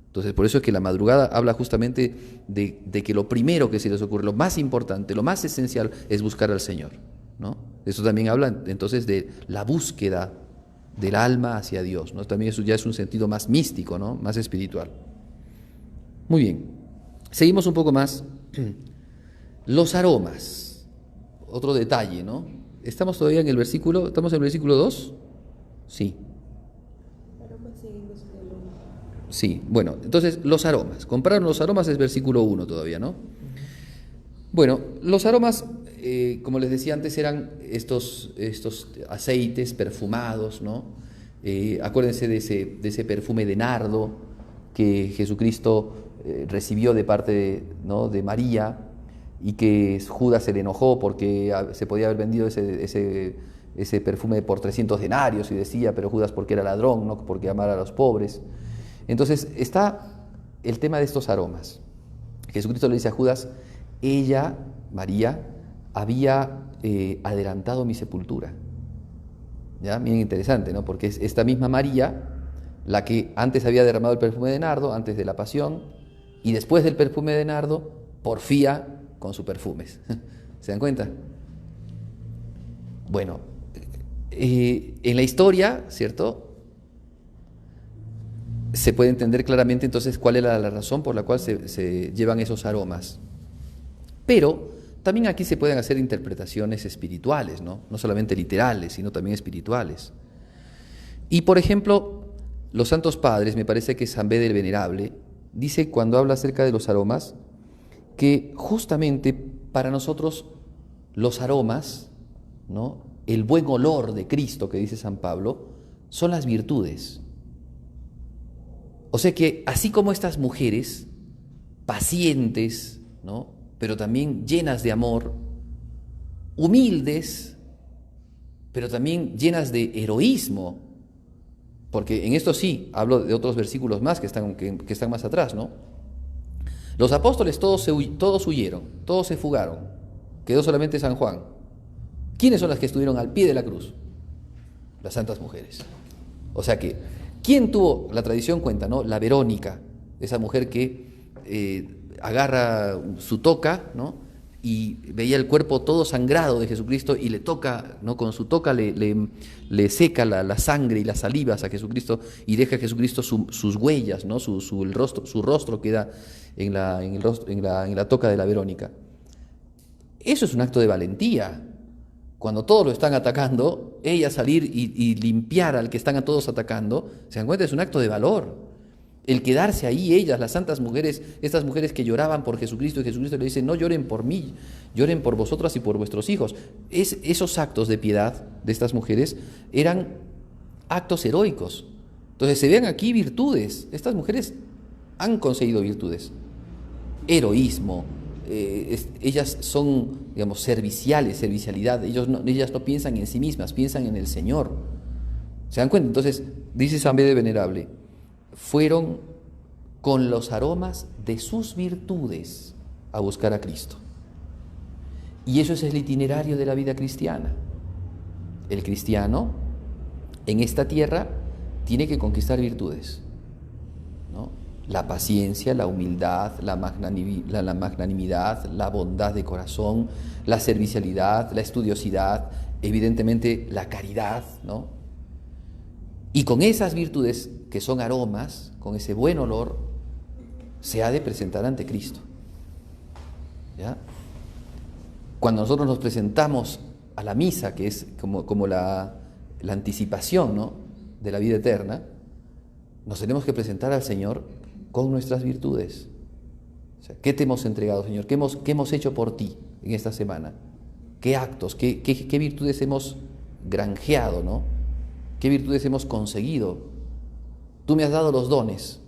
Entonces, por eso es que la madrugada habla justamente de que lo primero que se les ocurre, lo más importante, lo más esencial es buscar al Señor, ¿no? Eso también habla entonces de la búsqueda del alma hacia Dios, ¿no? También eso ya es un sentido más místico, ¿no? Más espiritual. Muy bien. Seguimos un poco más. Los aromas. Otro detalle, ¿no? ¿Estamos todavía en el versículo? ¿Estamos en el versículo 2? Sí. Sí, bueno, entonces los aromas. Compraron los aromas es versículo 1 todavía, ¿no? Bueno, los aromas, como les decía antes, eran estos aceites perfumados, ¿no? Acuérdense de ese perfume de nardo que Jesucristo recibió de parte ¿no? de María, y que Judas se le enojó porque se podía haber vendido ese perfume por 300 denarios, y decía, pero Judas porque era ladrón, no porque amara a los pobres. Entonces está el tema de estos aromas. Jesucristo le dice a Judas, ella, María, había adelantado mi sepultura. ¿Ya? Bien interesante, ¿no? Porque es esta misma María la que antes había derramado el perfume de nardo, antes de la pasión, y después del perfume de nardo, porfía con sus perfumes. ¿Se dan cuenta? Bueno, en la historia, ¿cierto?, se puede entender claramente entonces cuál era la razón por la cual se llevan esos aromas. Pero también aquí se pueden hacer interpretaciones espirituales, ¿no? No solamente literales, sino también espirituales. Y por ejemplo, los santos padres, me parece que San Beda el Venerable, dice cuando habla acerca de los aromas, que justamente para nosotros los aromas, ¿no?, el buen olor de Cristo, que dice San Pablo, son las virtudes. O sea que así como estas mujeres, pacientes, ¿no?, pero también llenas de amor, humildes, pero también llenas de heroísmo, porque en esto sí, hablo de otros versículos más que están más atrás, ¿no? Los apóstoles todos huyeron, todos se fugaron, quedó solamente San Juan. ¿Quiénes son las que estuvieron al pie de la cruz? Las santas mujeres. O sea que, ¿quién tuvo? La tradición cuenta, ¿no? La Verónica, esa mujer que agarra su toca, ¿no?, y veía el cuerpo todo sangrado de Jesucristo y le toca, ¿no?, con su toca le seca la sangre y las salivas a Jesucristo y deja a Jesucristo sus huellas, ¿no?, su rostro queda en la toca de la Verónica. Eso es un acto de valentía. Cuando todos lo están atacando, ella salir y limpiar al que están a todos atacando, se dan cuenta, es un acto de valor. El quedarse ahí, ellas, las santas mujeres, estas mujeres que lloraban por Jesucristo, y Jesucristo le dice: no lloren por mí, lloren por vosotras y por vuestros hijos. Esos actos de piedad de estas mujeres eran actos heroicos. Entonces se ven aquí virtudes. Estas mujeres han conseguido virtudes. Heroísmo. Ellas son, digamos, servicialidad. Ellas no piensan en sí mismas, piensan en el Señor. ¿Se dan cuenta? Entonces, dice San Beda Venerable, fueron con los aromas de sus virtudes a buscar a Cristo. Y eso es el itinerario de la vida cristiana. El cristiano en esta tierra tiene que conquistar virtudes, ¿no? La paciencia, la humildad, la magnanimidad, la bondad de corazón, la servicialidad, la estudiosidad, evidentemente la caridad, ¿no? Y con esas virtudes, que son aromas, con ese buen olor, se ha de presentar ante Cristo. ¿Ya? Cuando nosotros nos presentamos a la misa, que es como la anticipación, ¿no?, de la vida eterna, nos tenemos que presentar al Señor con nuestras virtudes. O sea, ¿qué te hemos entregado, Señor? ¿Qué hemos hecho por ti en esta semana? ¿Qué actos, qué virtudes hemos granjeado, ¿no? ¿Qué virtudes hemos conseguido? Tú me has dado los dones,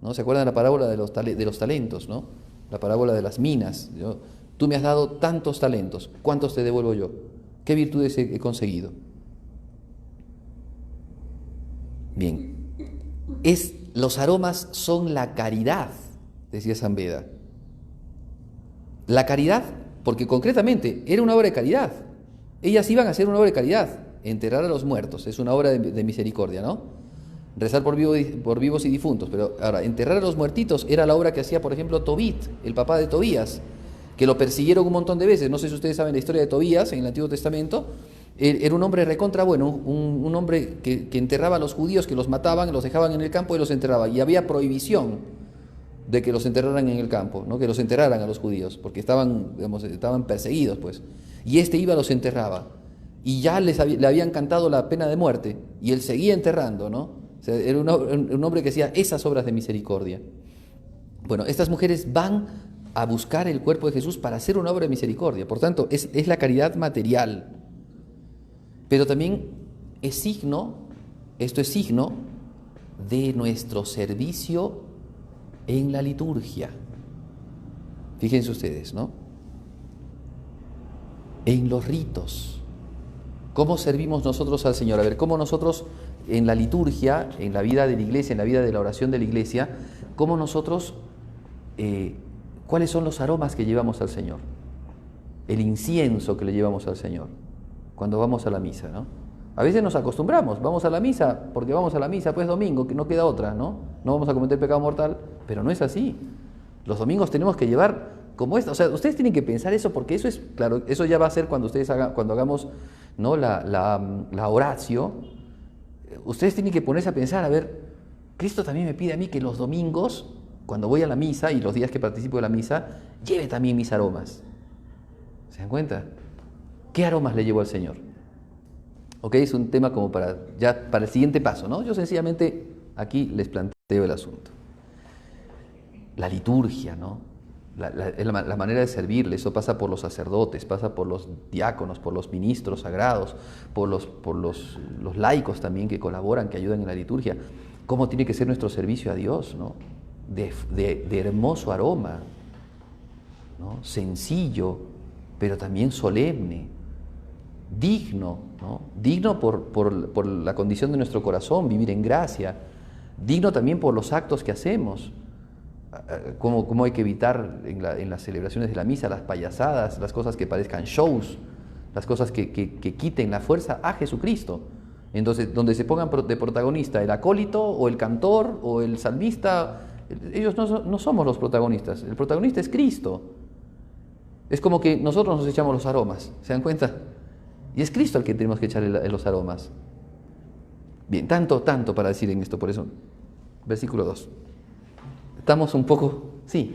¿no? ¿Se acuerdan de la parábola de los talentos, ¿no? La parábola de las minas. Tú me has dado tantos talentos, ¿cuántos te devuelvo yo? ¿Qué virtudes he conseguido? Bien, los aromas son la caridad, decía San Beda. La caridad, porque concretamente era una obra de caridad. Ellas iban a hacer una obra de caridad. Enterrar a los muertos es una obra de misericordia, ¿no? Rezar por vivos y difuntos, pero ahora, enterrar a los muertitos era la obra que hacía, por ejemplo, Tobit, el papá de Tobías, que lo persiguieron un montón de veces. No sé si ustedes saben la historia de Tobías en el Antiguo Testamento. Era un hombre recontra bueno, un hombre que enterraba a los judíos, que los mataban, los dejaban en el campo y los enterraba. Y había prohibición de que los enterraran en el campo, ¿no?, que los enterraran a los judíos, porque estaban perseguidos, pues. Y iba, los enterraba. Y ya le habían cantado la pena de muerte, y él seguía enterrando, ¿no? O sea, era un hombre que hacía esas obras de misericordia. Bueno, estas mujeres van a buscar el cuerpo de Jesús para hacer una obra de misericordia. Por tanto, es la caridad material. Pero también esto es signo de nuestro servicio en la liturgia. Fíjense ustedes, ¿no? En los ritos. ¿Cómo servimos nosotros al Señor? A ver, cómo nosotros en la liturgia, en la vida de la iglesia, en la vida de la oración de la iglesia, cómo nosotros, ¿cuáles son los aromas que llevamos al Señor? El incienso que le llevamos al Señor cuando vamos a la misa, ¿no? A veces nos acostumbramos, vamos a la misa, porque vamos a la misa, pues domingo, que no queda otra, ¿no? No vamos a cometer pecado mortal, pero no es así. Los domingos tenemos que llevar como esto. O sea, ustedes tienen que pensar eso, porque eso es, claro, eso ya va a ser cuando ustedes cuando hagamos, ¿no?, la oratio. Ustedes tienen que ponerse a pensar, a ver, Cristo también me pide a mí que los domingos, cuando voy a la misa y los días que participo de la misa, lleve también mis aromas. ¿Se dan cuenta? ¿Qué aromas le llevó al Señor? Ok, es un tema como para el siguiente paso, ¿no? Yo sencillamente aquí les planteo el asunto. La liturgia, ¿no? La manera de servirle, eso pasa por los sacerdotes, pasa por los diáconos, por los ministros sagrados, por los laicos también que colaboran, que ayudan en la liturgia. ¿Cómo tiene que ser nuestro servicio a Dios, ¿no? De hermoso aroma, ¿no? Sencillo, pero también solemne, digno, ¿no? Digno por la condición de nuestro corazón, vivir en gracia, digno también por los actos que hacemos. Cómo hay que evitar en las celebraciones de la misa las payasadas, las cosas que parezcan shows, las cosas que quiten la fuerza a Jesucristo. Entonces, donde se pongan de protagonista el acólito o el cantor o el salmista, ellos no somos los protagonistas, el protagonista es Cristo. Es como que nosotros nos echamos los aromas, ¿se dan cuenta? Y es Cristo al que tenemos que echarle los aromas. Bien, tanto para decir en esto, por eso, versículo 2. Estamos un poco... Sí.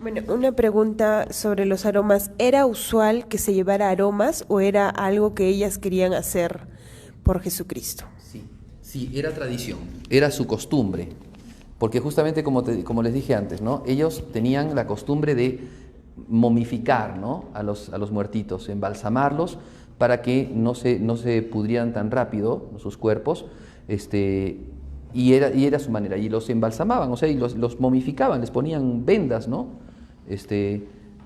Bueno, una pregunta sobre los aromas. ¿Era usual que se llevara aromas o era algo que ellas querían hacer por Jesucristo? Sí, era tradición, era su costumbre. Porque justamente como les dije antes, ¿no? Ellos tenían la costumbre de momificar, ¿no? a los muertitos, embalsamarlos para que no se pudrieran tan rápido sus cuerpos, y era su manera, y los embalsamaban, o sea, y los momificaban, les ponían vendas, ¿no?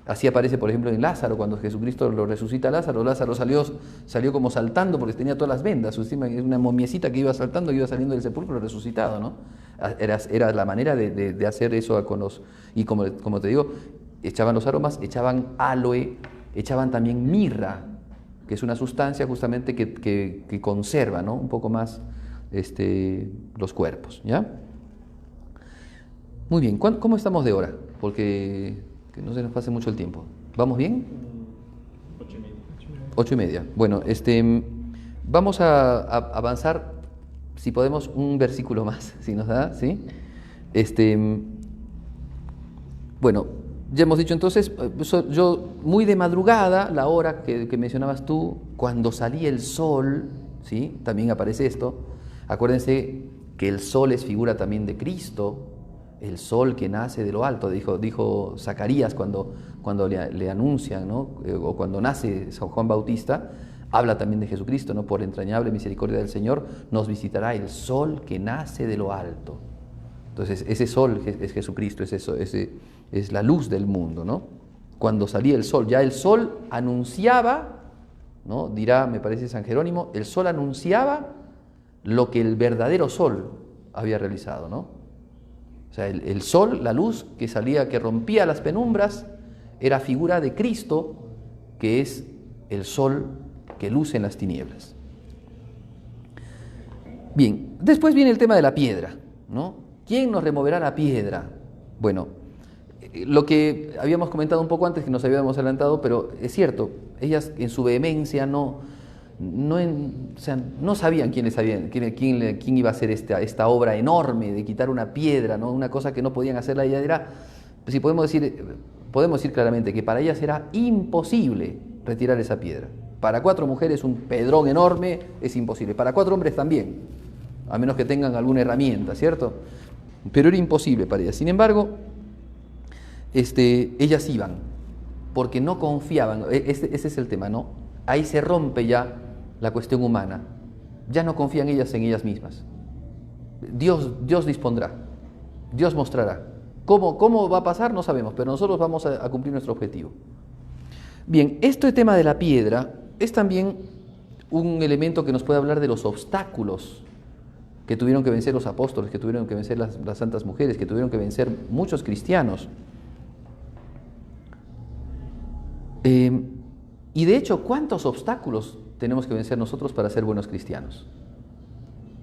Así aparece, por ejemplo, en Lázaro, cuando Jesucristo lo resucita a Lázaro salió como saltando porque tenía todas las vendas, encima es una momiecita que iba saltando, iba saliendo del sepulcro resucitado, ¿no? Era la manera de hacer eso con los, y como te digo, echaban los aromas, echaban aloe, echaban también mirra, que es una sustancia justamente que conserva, ¿no? Un poco más los cuerpos, ¿ya? Muy bien, ¿cómo estamos de hora? Porque que no se nos pase mucho el tiempo. ¿Vamos bien? 8:30. Bueno, vamos a avanzar, si podemos, un versículo más, si nos da, ¿sí? Bueno, ya hemos dicho entonces, yo muy de madrugada, la hora que mencionabas tú, cuando salía el sol, ¿sí? También aparece esto. Acuérdense que el sol es figura también de Cristo, el sol que nace de lo alto, dijo Zacarías cuando le anuncian, ¿no? O cuando nace San Juan Bautista, habla también de Jesucristo, ¿no? Por entrañable misericordia del Señor nos visitará el sol que nace de lo alto. Entonces ese sol es Jesucristo, es la luz del mundo, ¿no? Cuando salía el sol, ya el sol anunciaba, ¿no? Dirá, me parece San Jerónimo, el sol anunciaba lo que el verdadero sol había realizado, ¿no? O sea, el sol, la luz que salía, que rompía las penumbras, era figura de Cristo, que es el sol que luce en las tinieblas. Bien, después viene el tema de la piedra, ¿no? ¿Quién nos removerá la piedra? Bueno, lo que habíamos comentado un poco antes, que nos habíamos adelantado, pero es cierto, ellas en su vehemencia no sabían quién iba a hacer esta obra enorme de quitar una piedra, ¿no? Una cosa que no podían hacer. La idea era, si podemos decir claramente que para ellas era imposible retirar esa piedra. Para 4 mujeres un pedrón enorme es imposible, para 4 hombres también, a menos que tengan alguna herramienta, ¿cierto? Pero era imposible para ellas. Sin embargo, ellas iban, porque no confiaban. Ese es el tema, ¿no? Ahí se rompe ya la cuestión humana. Ya no confían ellas en ellas mismas. Dios dispondrá, Dios mostrará. ¿Cómo va a pasar? No sabemos, pero nosotros vamos a cumplir nuestro objetivo. Bien, este tema de la piedra es también un elemento que nos puede hablar de los obstáculos que tuvieron que vencer los apóstoles, que tuvieron que vencer las santas mujeres, que tuvieron que vencer muchos cristianos. Y de hecho, ¿cuántos obstáculos tenemos que vencer nosotros para ser buenos cristianos?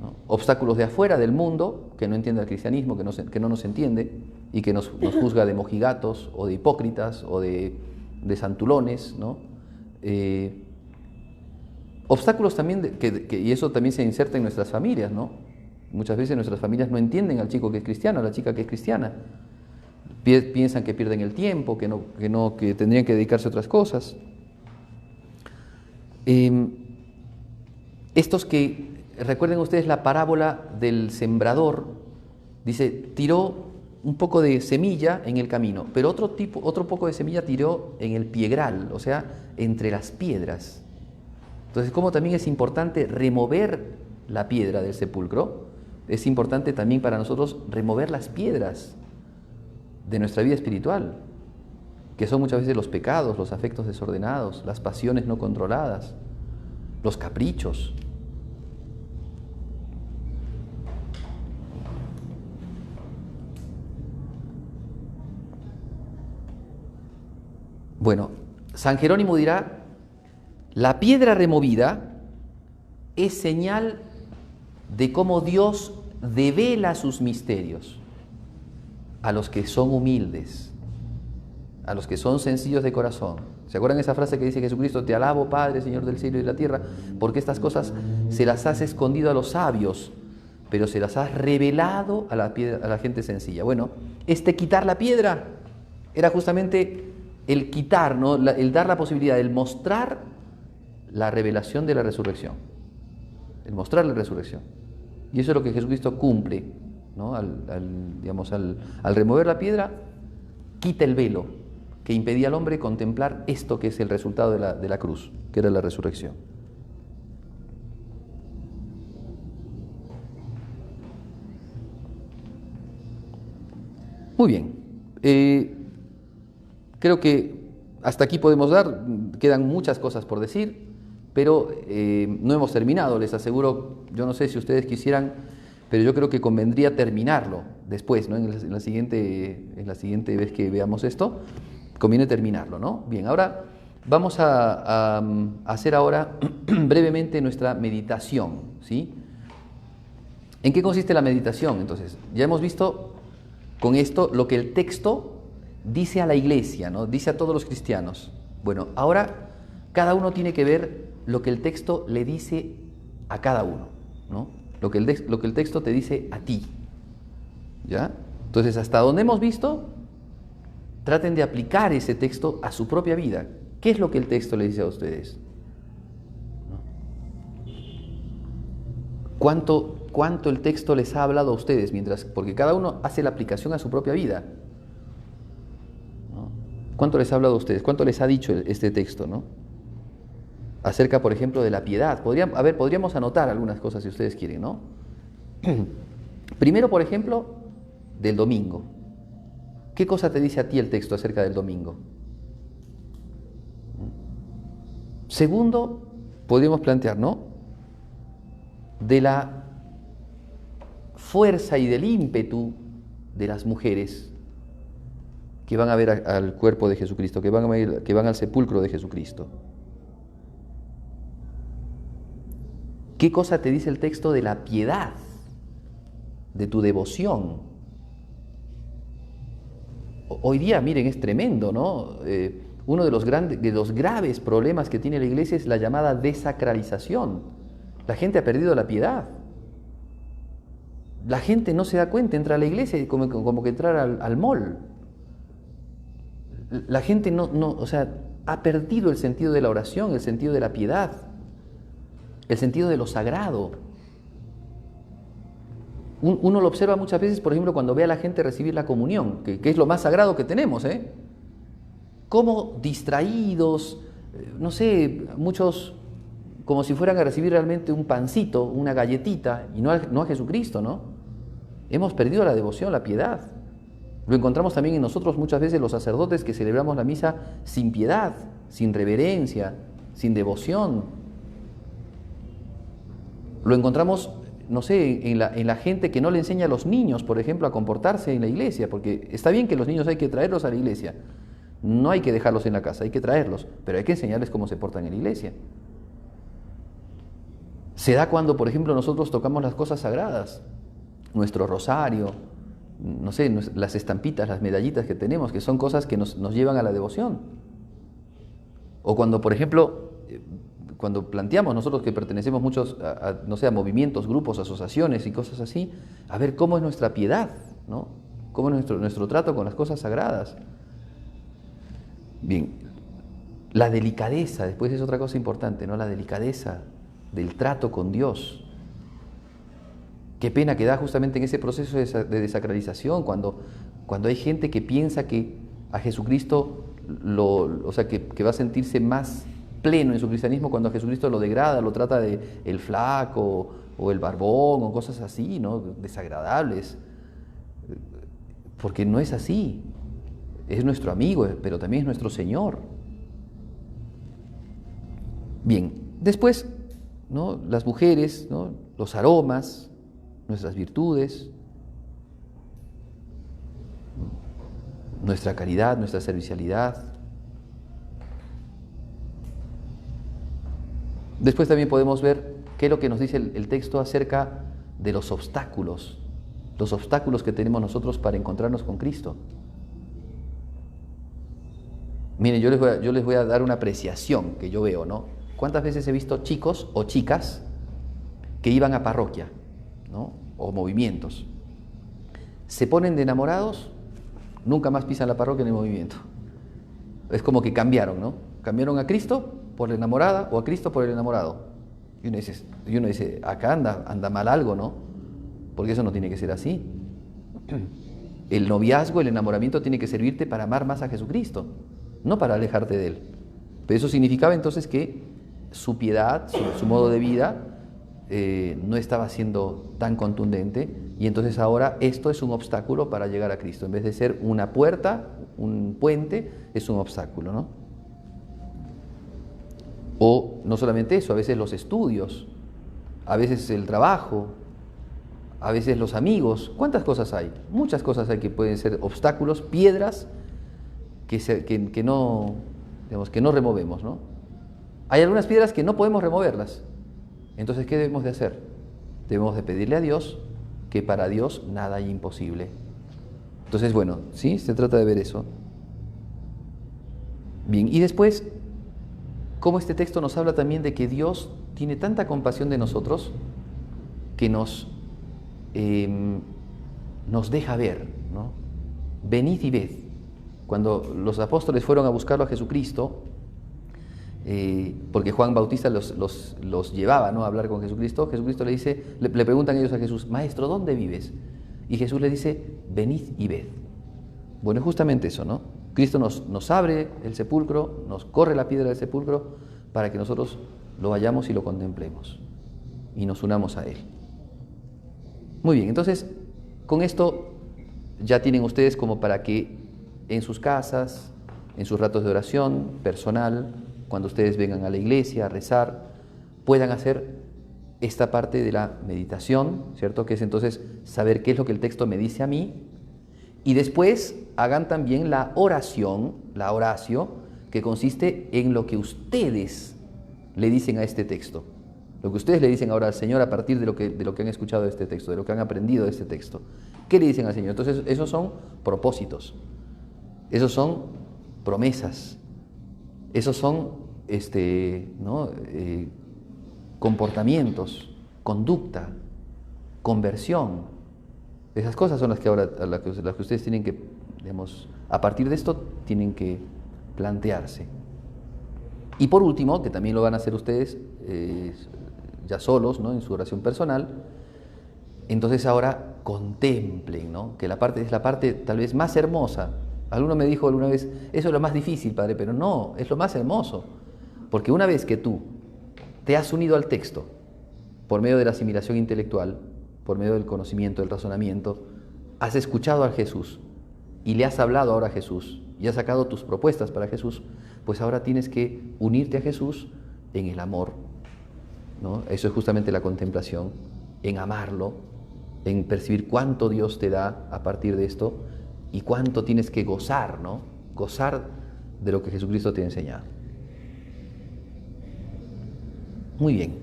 ¿No? Obstáculos de afuera, del mundo, que no entiende el cristianismo, que no nos entiende y que nos juzga de mojigatos o de hipócritas o de santulones, ¿no? Obstáculos también, y eso también se inserta en nuestras familias, ¿no? Muchas veces nuestras familias no entienden al chico que es cristiano, a la chica que es cristiana. piensan que pierden el tiempo, que tendrían que dedicarse a otras cosas. Estos que, recuerden ustedes la parábola del sembrador, dice, tiró un poco de semilla en el camino, pero otro poco de semilla tiró en el piedral, o sea, entre las piedras. Entonces, como también es importante remover la piedra del sepulcro, es importante también para nosotros remover las piedras de nuestra vida espiritual, que son muchas veces los pecados, los afectos desordenados, las pasiones no controladas, los caprichos. Bueno, San Jerónimo dirá, la piedra removida es señal de cómo Dios devela sus misterios a los que son humildes, a los que son sencillos de corazón. ¿Se acuerdan esa frase que dice Jesucristo? Te alabo, Padre, Señor del cielo y de la tierra, porque estas cosas se las has escondido a los sabios, pero se las has revelado a la gente sencilla. Bueno, quitar la piedra era justamente el quitar, ¿no? El dar la posibilidad, el mostrar la revelación de la resurrección, el mostrar la resurrección. Y eso es lo que Jesucristo cumple, ¿no? Al remover la piedra, quita el velo que impedía al hombre contemplar esto que es el resultado de la cruz, que era la resurrección. Muy bien. Creo que hasta aquí podemos dar, quedan muchas cosas por decir, pero no hemos terminado, les aseguro. Yo no sé si ustedes quisieran, pero yo creo que convendría terminarlo después, ¿no? En la siguiente vez que veamos esto, conviene terminarlo, ¿no? Bien, ahora vamos a hacer ahora brevemente nuestra meditación, ¿sí? ¿En qué consiste la meditación? Entonces, ya hemos visto con esto lo que el texto dice a la iglesia, ¿no? Dice a todos los cristianos. Bueno, ahora cada uno tiene que ver lo que el texto le dice a cada uno, ¿no? Lo que el texto te dice a ti, ¿ya? Entonces, hasta donde hemos visto, traten de aplicar ese texto a su propia vida. ¿Qué es lo que el texto le dice a ustedes? ¿No? ¿Cuánto el texto les ha hablado a ustedes? Porque cada uno hace la aplicación a su propia vida. ¿Cuánto les ha hablado a ustedes? ¿Cuánto les ha dicho este texto, ¿no? Acerca, por ejemplo, de la piedad. Podríamos anotar algunas cosas si ustedes quieren, ¿no? Primero, por ejemplo, del domingo. ¿Qué cosa te dice a ti el texto acerca del domingo? Segundo, podríamos plantear, ¿no? De la fuerza y del ímpetu de las mujeres que van a ver al cuerpo de Jesucristo, que van al sepulcro de Jesucristo. ¿Qué cosa te dice el texto de la piedad, de tu devoción? Hoy día, miren, es tremendo, ¿no? Uno de los graves problemas que tiene la iglesia es la llamada desacralización. La gente ha perdido la piedad. La gente no se da cuenta, entra a la iglesia y como que entrar al mall. La gente ha perdido el sentido de la oración, el sentido de la piedad, el sentido de lo sagrado. Uno lo observa muchas veces, por ejemplo, cuando ve a la gente recibir la comunión, que es lo más sagrado que tenemos, ¿eh? Cómo distraídos, no sé, muchos como si fueran a recibir realmente un pancito, una galletita, y no a Jesucristo, ¿no? Hemos perdido la devoción, la piedad. Lo encontramos también en nosotros muchas veces los sacerdotes que celebramos la misa sin piedad, sin reverencia, sin devoción. Lo encontramos, no sé, en la gente que no le enseña a los niños, por ejemplo, a comportarse en la iglesia, porque está bien que los niños hay que traerlos a la iglesia, no hay que dejarlos en la casa, hay que traerlos, pero hay que enseñarles cómo se portan en la iglesia. Se da cuando, por ejemplo, nosotros tocamos las cosas sagradas, nuestro rosario, no sé, las estampitas, las medallitas que tenemos, que son cosas que nos llevan a la devoción. O cuando, por ejemplo, cuando planteamos nosotros que pertenecemos muchos a movimientos, grupos, asociaciones y cosas así, a ver cómo es nuestra piedad, ¿no? cómo es nuestro trato con las cosas sagradas. Bien, la delicadeza, después es otra cosa importante, ¿no? La delicadeza del trato con Dios. Qué pena que da justamente en ese proceso de desacralización, cuando hay gente que piensa que a Jesucristo, que va a sentirse más pleno en su cristianismo cuando a Jesucristo lo degrada, lo trata de el flaco o el barbón o cosas así, ¿no? Desagradables. Porque no es así. Es nuestro amigo, pero también es nuestro Señor. Bien, después, ¿no? Las mujeres, ¿no? Los aromas, nuestras virtudes, nuestra caridad, nuestra servicialidad. Después también podemos ver qué es lo que nos dice el texto acerca de los obstáculos que tenemos nosotros para encontrarnos con Cristo. Miren, yo les voy a dar una apreciación que yo veo, ¿no? ¿Cuántas veces he visto chicos o chicas que iban a parroquia, ¿no? O movimientos? Se ponen de enamorados, nunca más pisan la parroquia ni el movimiento. Es como que cambiaron, ¿no? Cambiaron a Cristo por la enamorada o a Cristo por el enamorado. Y uno dice, acá anda mal algo, ¿no? Porque eso no tiene que ser así. El noviazgo, el enamoramiento tiene que servirte para amar más a Jesucristo, no para alejarte de Él. Pero eso significaba entonces que su piedad, su modo de vida, no estaba siendo tan contundente, y entonces ahora esto es un obstáculo para llegar a Cristo. En vez de ser una puerta, un puente, es un obstáculo, ¿no? O no solamente eso, a veces los estudios, a veces el trabajo, a veces los amigos. ¿Cuántas cosas hay? Muchas cosas hay que pueden ser obstáculos, piedras que no removemos, ¿no? Hay algunas piedras que no podemos removerlas. Entonces, ¿qué debemos de hacer? Debemos de pedirle a Dios, que para Dios nada hay imposible. Entonces, bueno, ¿sí? Se trata de ver eso. Bien, y después, cómo este texto nos habla también de que Dios tiene tanta compasión de nosotros que nos deja ver, ¿no? Venid y ved. Cuando los apóstoles fueron a buscarlo a Jesucristo, porque Juan Bautista los llevaba, ¿no?, a hablar con Jesucristo, Jesucristo le preguntan ellos a Jesús, Maestro, ¿dónde vives? Y Jesús le dice, venid y ved. Bueno, es justamente eso, ¿no? Cristo nos abre el sepulcro, nos corre la piedra del sepulcro para que nosotros lo vayamos y lo contemplemos y nos unamos a Él. Muy bien, entonces con esto ya tienen ustedes como para que en sus casas, en sus ratos de oración personal, cuando ustedes vengan a la iglesia a rezar, puedan hacer esta parte de la meditación, ¿cierto? Que es entonces saber qué es lo que el texto me dice a mí, y después hagan también la oración, la oratio, que consiste en lo que ustedes le dicen a este texto, lo que ustedes le dicen ahora al Señor a partir de lo que han escuchado de este texto, de lo que han aprendido de este texto. ¿Qué le dicen al Señor? Entonces, esos son propósitos, esos son promesas, esos son comportamientos, conducta, conversión. Esas cosas son las que ahora las que ustedes tienen que, digamos, a partir de esto tienen que plantearse. Y por último, que también lo van a hacer ustedes ya solos, ¿no?, en su oración personal, entonces ahora contemplen, ¿no?, que es la parte tal vez más hermosa. Alguno me dijo alguna vez, eso es lo más difícil, padre, pero no, es lo más hermoso, porque una vez que tú te has unido al texto por medio de la asimilación intelectual, por medio del conocimiento, del razonamiento, has escuchado a Jesús y le has hablado ahora a Jesús y has sacado tus propuestas para Jesús, pues ahora tienes que unirte a Jesús en el amor, ¿no? Eso es justamente la contemplación, en amarlo, en percibir cuánto Dios te da a partir de esto y cuánto tienes que gozar, ¿no? Gozar de lo que Jesucristo te ha enseñado. Muy bien.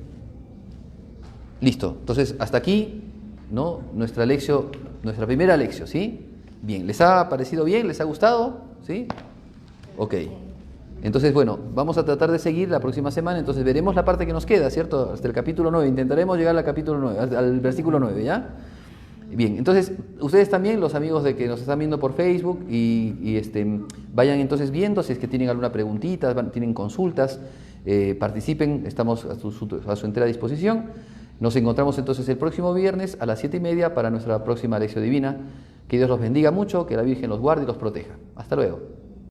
Listo. Entonces, hasta aquí, ¿no?, nuestra primera lección, ¿sí? Bien. ¿Les ha parecido bien? ¿Les ha gustado? ¿Sí? Ok. Entonces, bueno, vamos a tratar de seguir la próxima semana. Entonces veremos la parte que nos queda, ¿cierto? Hasta el capítulo 9. Intentaremos llegar al capítulo 9, al versículo 9, ¿ya? Bien, entonces ustedes también, los amigos de que nos están viendo por Facebook, vayan entonces viendo si es que tienen alguna preguntita, tienen consultas, participen, estamos a su entera disposición. Nos encontramos entonces el próximo viernes a las 7:30 para nuestra próxima lección divina. Que Dios los bendiga mucho, que la Virgen los guarde y los proteja. Hasta luego.